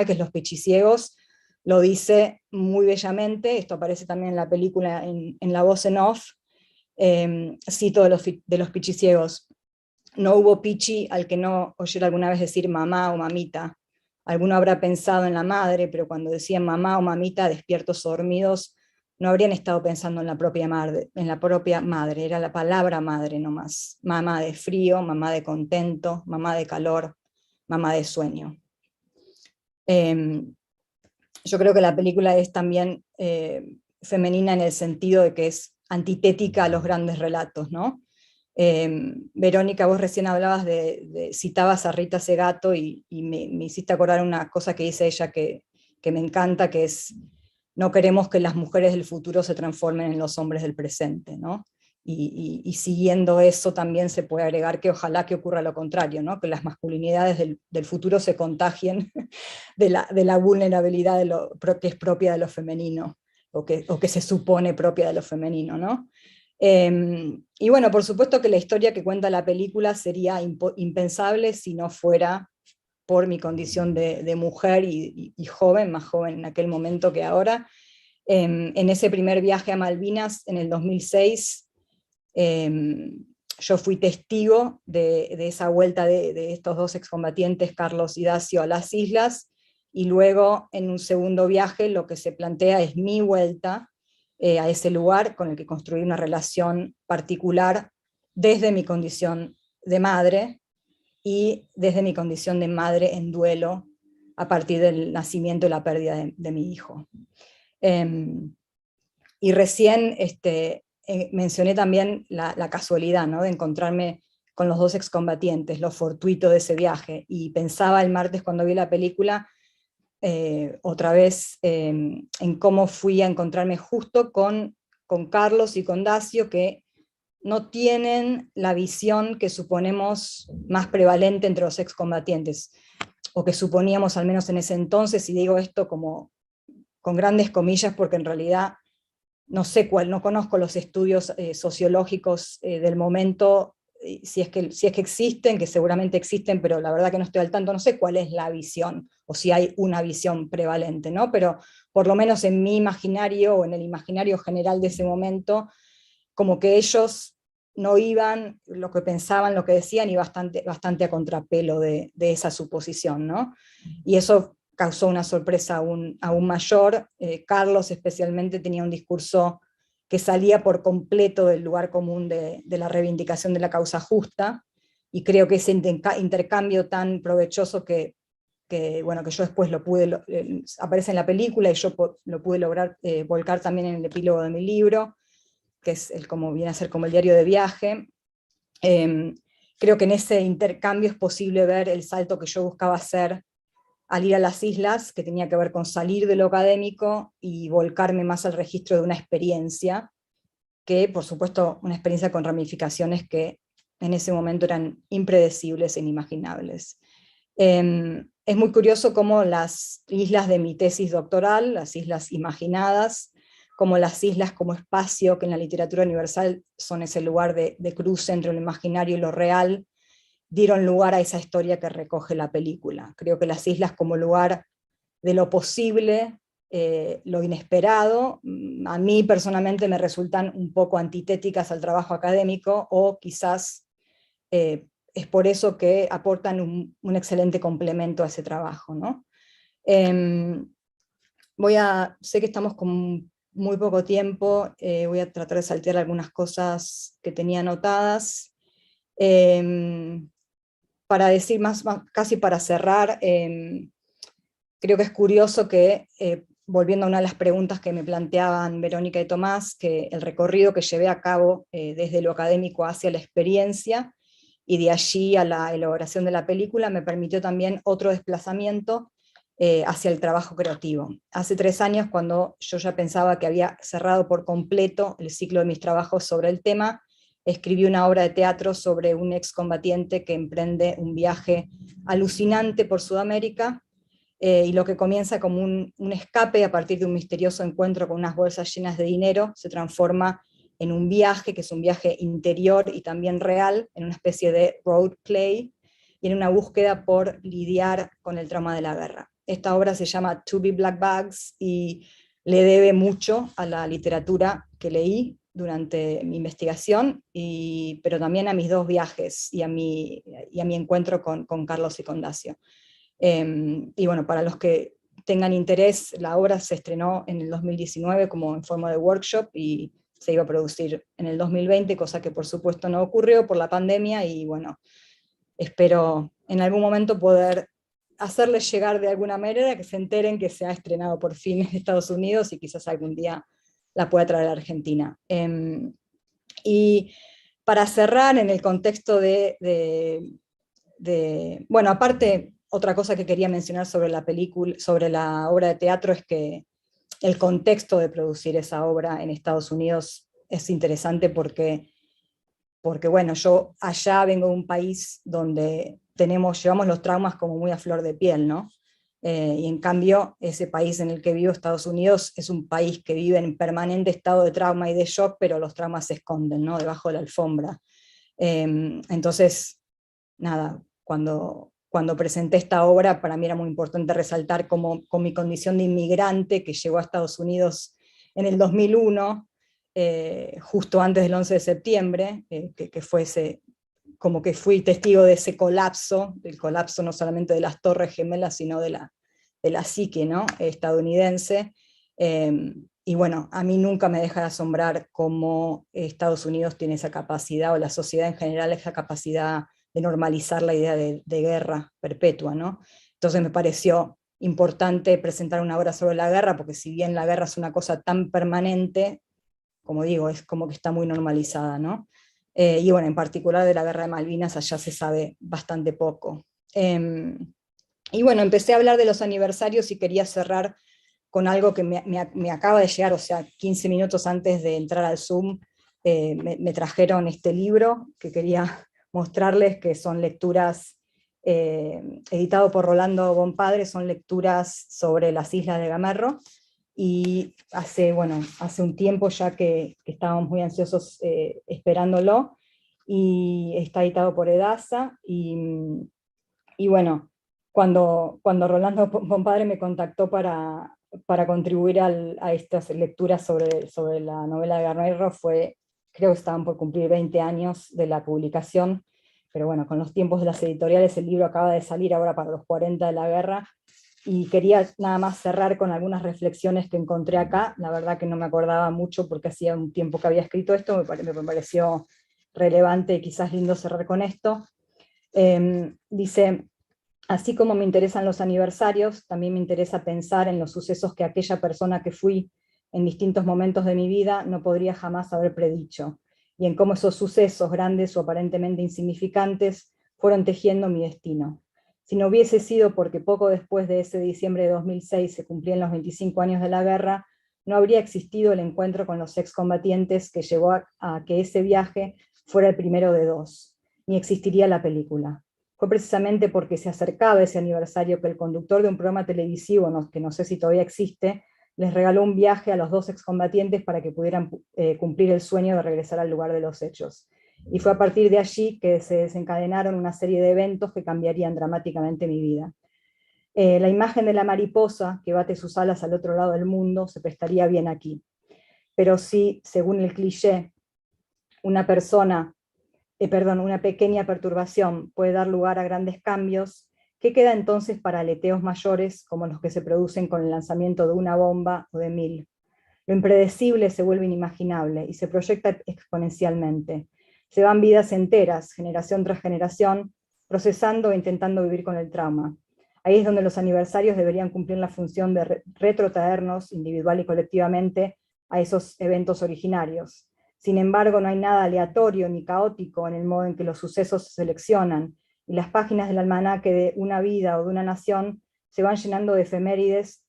que es Los Pichiciegos, lo dice muy bellamente. Esto aparece también en la película en la voz en off. Cito de los Pichiciegos: no hubo pichi al que no oyera alguna vez decir mamá o mamita. Alguno habrá pensado en la madre, pero cuando decían mamá o mamita, despiertos o dormidos, no habrían estado pensando en la propia madre, era la palabra madre nomás. Mamá de frío, mamá de contento, mamá de calor, mamá de sueño. Yo creo que la película es también femenina en el sentido de que es antitética a los grandes relatos, ¿no? Verónica, vos recién hablabas citabas a Rita Segato, y me hiciste acordar una cosa que dice ella que me encanta, que es: no queremos que las mujeres del futuro se transformen en los hombres del presente, ¿no? Y siguiendo eso también se puede agregar que ojalá que ocurra lo contrario, ¿no? Que las masculinidades del futuro se contagien de la vulnerabilidad que es propia de lo femenino, o que se supone propia de lo femenino, ¿no? Y bueno, por supuesto que la historia que cuenta la película sería impensable si no fuera por mi condición de mujer y joven, más joven en aquel momento que ahora. En ese primer viaje a Malvinas, en el 2006, yo fui testigo de esa vuelta de estos dos excombatientes, Carlos y Dacio, a las islas, y luego en un segundo viaje lo que se plantea es mi vuelta a ese lugar con el que construí una relación particular desde mi condición de madre, y desde mi condición de madre en duelo a partir del nacimiento y la pérdida de mi hijo. Y recién mencioné también la casualidad, ¿no?, de encontrarme con los dos excombatientes, lo fortuito de ese viaje, y pensaba el martes cuando vi la película, otra vez, en cómo fui a encontrarme justo con Carlos y con Dacio, que no tienen la visión que suponemos más prevalente entre los excombatientes, o que suponíamos al menos en ese entonces, y digo esto como con grandes comillas, porque en realidad no sé no conozco los estudios sociológicos del momento, si es que existen, que seguramente existen, pero la verdad que no estoy al tanto, no sé cuál es la visión, o si hay una visión prevalente, ¿no? Pero por lo menos en mi imaginario, o en el imaginario general de ese momento, como que ellos no iban, lo que pensaban, lo que decían, y bastante a contrapelo de esa suposición, ¿no? Y eso causó una sorpresa aún mayor. Carlos especialmente tenía un discurso que salía por completo del lugar común de la reivindicación de la causa justa, y creo que ese intercambio tan provechoso que yo después aparece en la película, y yo lo pude lograr volcar también en el epílogo de mi libro, que es como viene a ser como el diario de viaje. Creo que en ese intercambio es posible ver el salto que yo buscaba hacer al ir a las islas, que tenía que ver con salir de lo académico y volcarme más al registro de una experiencia, que por supuesto una experiencia con ramificaciones que en ese momento eran impredecibles e inimaginables. Es muy curioso cómo las islas de mi tesis doctoral, las islas imaginadas, como las islas como espacio, que en la literatura universal son ese lugar de cruce entre lo imaginario y lo real, dieron lugar a esa historia que recoge la película. Creo que las islas como lugar de lo posible, lo inesperado, a mí personalmente me resultan un poco antitéticas al trabajo académico, o quizás es por eso que aportan un excelente complemento a ese trabajo, ¿no? Sé que estamos con muy poco tiempo, voy a tratar de saltear algunas cosas que tenía anotadas. Para decir casi para cerrar, creo que es curioso que, volviendo a una de las preguntas que me planteaban Verónica y Tomás, que el recorrido que llevé a cabo desde lo académico hacia la experiencia, y de allí a la elaboración de la película, me permitió también otro desplazamiento hacia el trabajo creativo. Hace 3 años, cuando yo ya pensaba que había cerrado por completo el ciclo de mis trabajos sobre el tema, escribí una obra de teatro sobre un excombatiente que emprende un viaje alucinante por Sudamérica, y lo que comienza como un escape a partir de un misterioso encuentro con unas bolsas llenas de dinero, se transforma en un viaje, que es un viaje interior y también real, en una especie de road play, y en una búsqueda por lidiar con el trauma de la guerra. Esta obra se llama To Be Black Bags, y le debe mucho a la literatura que leí durante mi investigación, pero también a mis 2 viajes y a mi encuentro con Carlos y con Dacio. Y bueno, para los que tengan interés, la obra se estrenó en el 2019 como en forma de workshop, y se iba a producir en el 2020, cosa que por supuesto no ocurrió por la pandemia, y bueno, espero en algún momento poder hacerles llegar de alguna manera, que se enteren que se ha estrenado por fin en Estados Unidos, y quizás algún día la pueda traer a Argentina. Y para cerrar, en el contexto bueno, aparte, otra cosa que quería mencionar sobre la película, sobre la obra de teatro, es que el contexto de producir esa obra en Estados Unidos es interesante porque bueno, yo allá vengo de un país donde llevamos los traumas como muy a flor de piel, ¿no? Y en cambio, ese país en el que vivo, Estados Unidos, es un país que vive en permanente estado de trauma y de shock, pero los traumas se esconden, ¿no?, debajo de la alfombra. Entonces, nada, cuando presenté esta obra, para mí era muy importante resaltar cómo, con mi condición de inmigrante que llegó a Estados Unidos en el 2001, justo antes del 11 de septiembre, que fue como que fui testigo de ese colapso, del colapso no solamente de las Torres Gemelas, sino de la psique, ¿no?, estadounidense. Y bueno, a mí nunca me deja de asombrar cómo Estados Unidos tiene esa capacidad, o la sociedad en general, esa capacidad de normalizar la idea de guerra perpetua, ¿no? Entonces me pareció importante presentar una obra sobre la guerra, porque si bien la guerra es una cosa tan permanente, como digo, es como que está muy normalizada, ¿no? Y bueno, en particular de la guerra de Malvinas, allá se sabe bastante poco. Y bueno, empecé a hablar de los aniversarios y quería cerrar con algo que me acaba de llegar, o sea, 15 minutos antes de entrar al Zoom, me trajeron este libro que quería mostrarles, que son lecturas, editado por Rolando Bonpadre, son lecturas sobre las islas de Gamerro, y hace un tiempo ya que estábamos muy ansiosos esperándolo, y está editado por Edasa, y bueno, cuando Rolando Bonpadre me contactó para contribuir a estas lecturas sobre la novela de Gamerro, creo que estaban por cumplir 20 años de la publicación, pero bueno, con los tiempos de las editoriales el libro acaba de salir ahora para los 40 de la guerra, y quería nada más cerrar con algunas reflexiones que encontré acá. La verdad que no me acordaba mucho porque hacía un tiempo que había escrito esto, me pareció relevante y quizás lindo cerrar con esto. Dice: así como me interesan los aniversarios, también me interesa pensar en los sucesos que aquella persona que fui en distintos momentos de mi vida no podría jamás haber predicho, y en cómo esos sucesos, grandes o aparentemente insignificantes, fueron tejiendo mi destino. Si no hubiese sido porque poco después de ese diciembre de 2006 se cumplían los 25 años de la guerra, no habría existido el encuentro con los excombatientes que llevó a que ese viaje fuera el primero de dos, ni existiría la película. Fue precisamente porque se acercaba ese aniversario que el conductor de un programa televisivo, que no sé si todavía existe, les regaló un viaje a los dos excombatientes para que pudieran cumplir el sueño de regresar al lugar de los hechos. Y fue a partir de allí que se desencadenaron una serie de eventos que cambiarían dramáticamente mi vida. La imagen de la mariposa que bate sus alas al otro lado del mundo se prestaría bien aquí. Pero si, según el cliché, una pequeña perturbación puede dar lugar a grandes cambios, ¿qué queda entonces para aleteos mayores como los que se producen con el lanzamiento de una bomba o de 1000? Lo impredecible se vuelve inimaginable y se proyecta exponencialmente. Se van vidas enteras, generación tras generación, procesando e intentando vivir con el trauma. Ahí es donde los aniversarios deberían cumplir la función de retrotraernos individual y colectivamente a esos eventos originarios. Sin embargo, no hay nada aleatorio ni caótico en el modo en que los sucesos se seleccionan, y las páginas del almanaque de una vida o de una nación se van llenando de efemérides,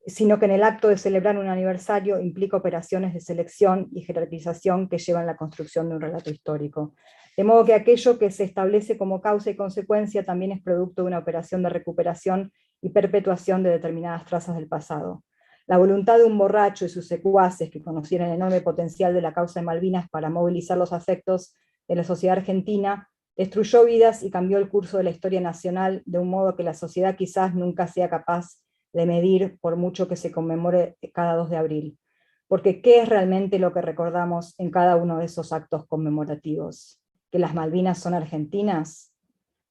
sino que en el acto de celebrar un aniversario implica operaciones de selección y jerarquización que llevan a la construcción de un relato histórico. De modo que aquello que se establece como causa y consecuencia también es producto de una operación de recuperación y perpetuación de determinadas trazas del pasado. La voluntad de un borracho y sus secuaces que conocieron el enorme potencial de la causa de Malvinas para movilizar los afectos de la sociedad argentina destruyó vidas y cambió el curso de la historia nacional de un modo que la sociedad quizás nunca sea capaz de medir, por mucho que se conmemore cada 2 de abril. Porque ¿qué es realmente lo que recordamos en cada uno de esos actos conmemorativos? ¿Que las Malvinas son argentinas?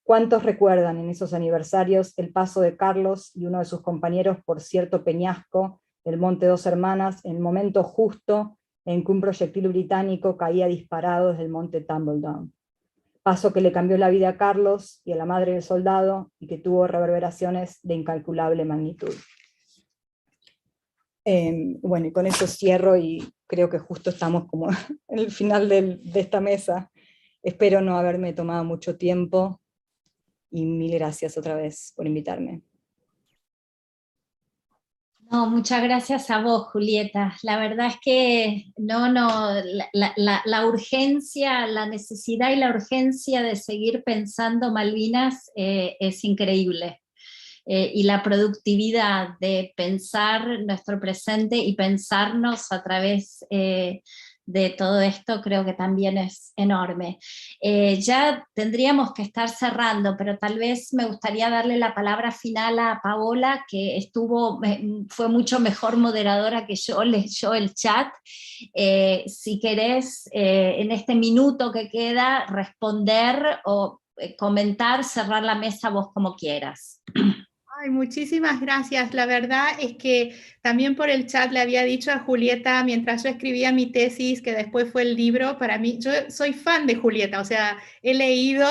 ¿Cuántos recuerdan en esos aniversarios el paso de Carlos y uno de sus compañeros por cierto peñasco del Monte Dos Hermanas en el momento justo en que un proyectil británico caía disparado desde el Monte Tumbledown? Paso que le cambió la vida a Carlos y a la madre del soldado, y que tuvo reverberaciones de incalculable magnitud. Bueno, y con eso cierro, y creo que justo estamos como en el final de esta mesa. Espero no haberme tomado mucho tiempo, y mil gracias otra vez por invitarme. No, muchas gracias a vos, Julieta. La verdad es que la urgencia, la necesidad y la urgencia de seguir pensando Malvinas es increíble. Y la productividad de pensar nuestro presente y pensarnos a través de todo esto creo que también es enorme. Ya tendríamos que estar cerrando, pero tal vez me gustaría darle la palabra final a Paola, que fue mucho mejor moderadora que yo, leyó el chat. Si querés, en este minuto que queda, responder o comentar, cerrar la mesa vos como quieras. Ay, muchísimas gracias. La verdad es que también por el chat le había dicho a Julieta, mientras yo escribía mi tesis, que después fue el libro, para mí, yo soy fan de Julieta, o sea, he leído,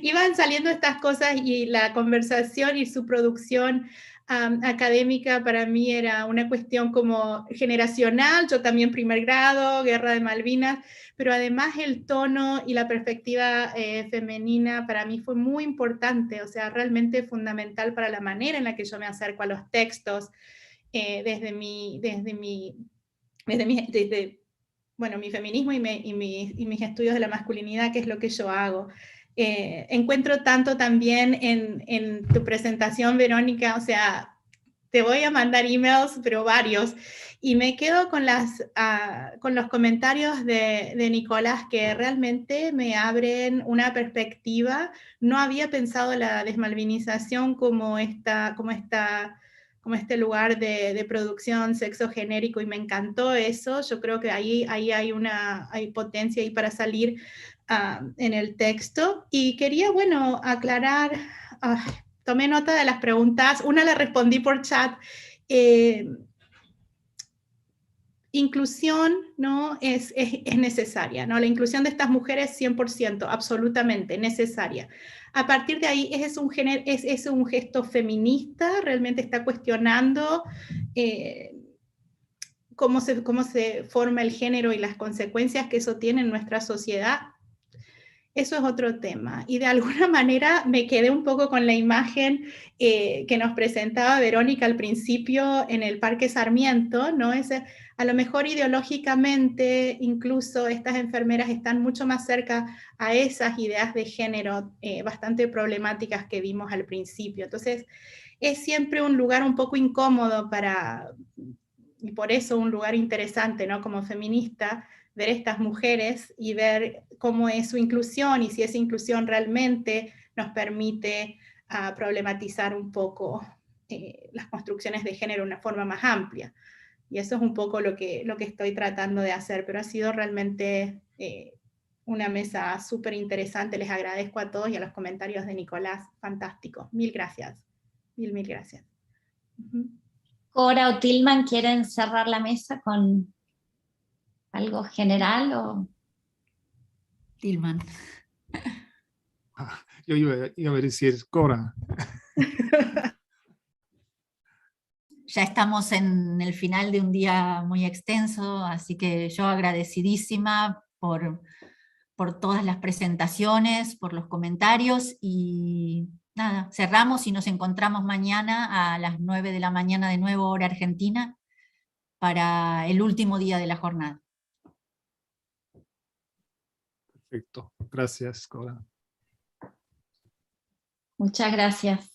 iban saliendo estas cosas y la conversación y su producción académica para mí era una cuestión como generacional, yo también primer grado, Guerra de Malvinas, pero además el tono y la perspectiva femenina para mí fue muy importante, o sea, realmente fundamental para la manera en la que yo me acerco a los textos, desde mi feminismo y mis estudios de la masculinidad, que es lo que yo hago. Encuentro tanto también en tu presentación, Verónica, o sea, te voy a mandar emails, pero varios, y me quedo con los comentarios de Nicolás, que realmente me abren una perspectiva. No había pensado la desmalvinización como este lugar de producción sexogenérico, y me encantó eso. Yo creo que ahí hay potencia ahí para salir en el texto. Y quería, bueno, aclarar, tomé nota de las preguntas, una la respondí por chat. Inclusión, ¿no? es necesaria, ¿no? La inclusión de estas mujeres 100%, absolutamente necesaria. A partir de ahí es un gesto feminista, realmente está cuestionando cómo se forma el género y las consecuencias que eso tiene en nuestra sociedad. Eso es otro tema. Y de alguna manera me quedé un poco con la imagen que nos presentaba Verónica al principio en el Parque Sarmiento, ¿no? A lo mejor ideológicamente incluso estas enfermeras están mucho más cerca a esas ideas de género bastante problemáticas que vimos al principio. Entonces es siempre un lugar un poco incómodo y por eso un lugar interesante, ¿no? Como feminista, ver estas mujeres y ver cómo es su inclusión y si esa inclusión realmente nos permite problematizar un poco las construcciones de género de una forma más amplia. Y eso es un poco lo que estoy tratando de hacer, pero ha sido realmente una mesa súper interesante. Les agradezco a todos y a los comentarios de Nicolás, fantástico. Mil gracias. Mil gracias. Cora o Tillman, ¿quieren cerrar la mesa con algo general o...? Tillman. Yo iba a decir Cora. Ya estamos en el final de un día muy extenso, así que yo agradecidísima por todas las presentaciones, por los comentarios, y nada, cerramos y nos encontramos mañana a las 9 de la mañana de nuevo, hora argentina, para el último día de la jornada. Perfecto, gracias, Cora. Muchas gracias.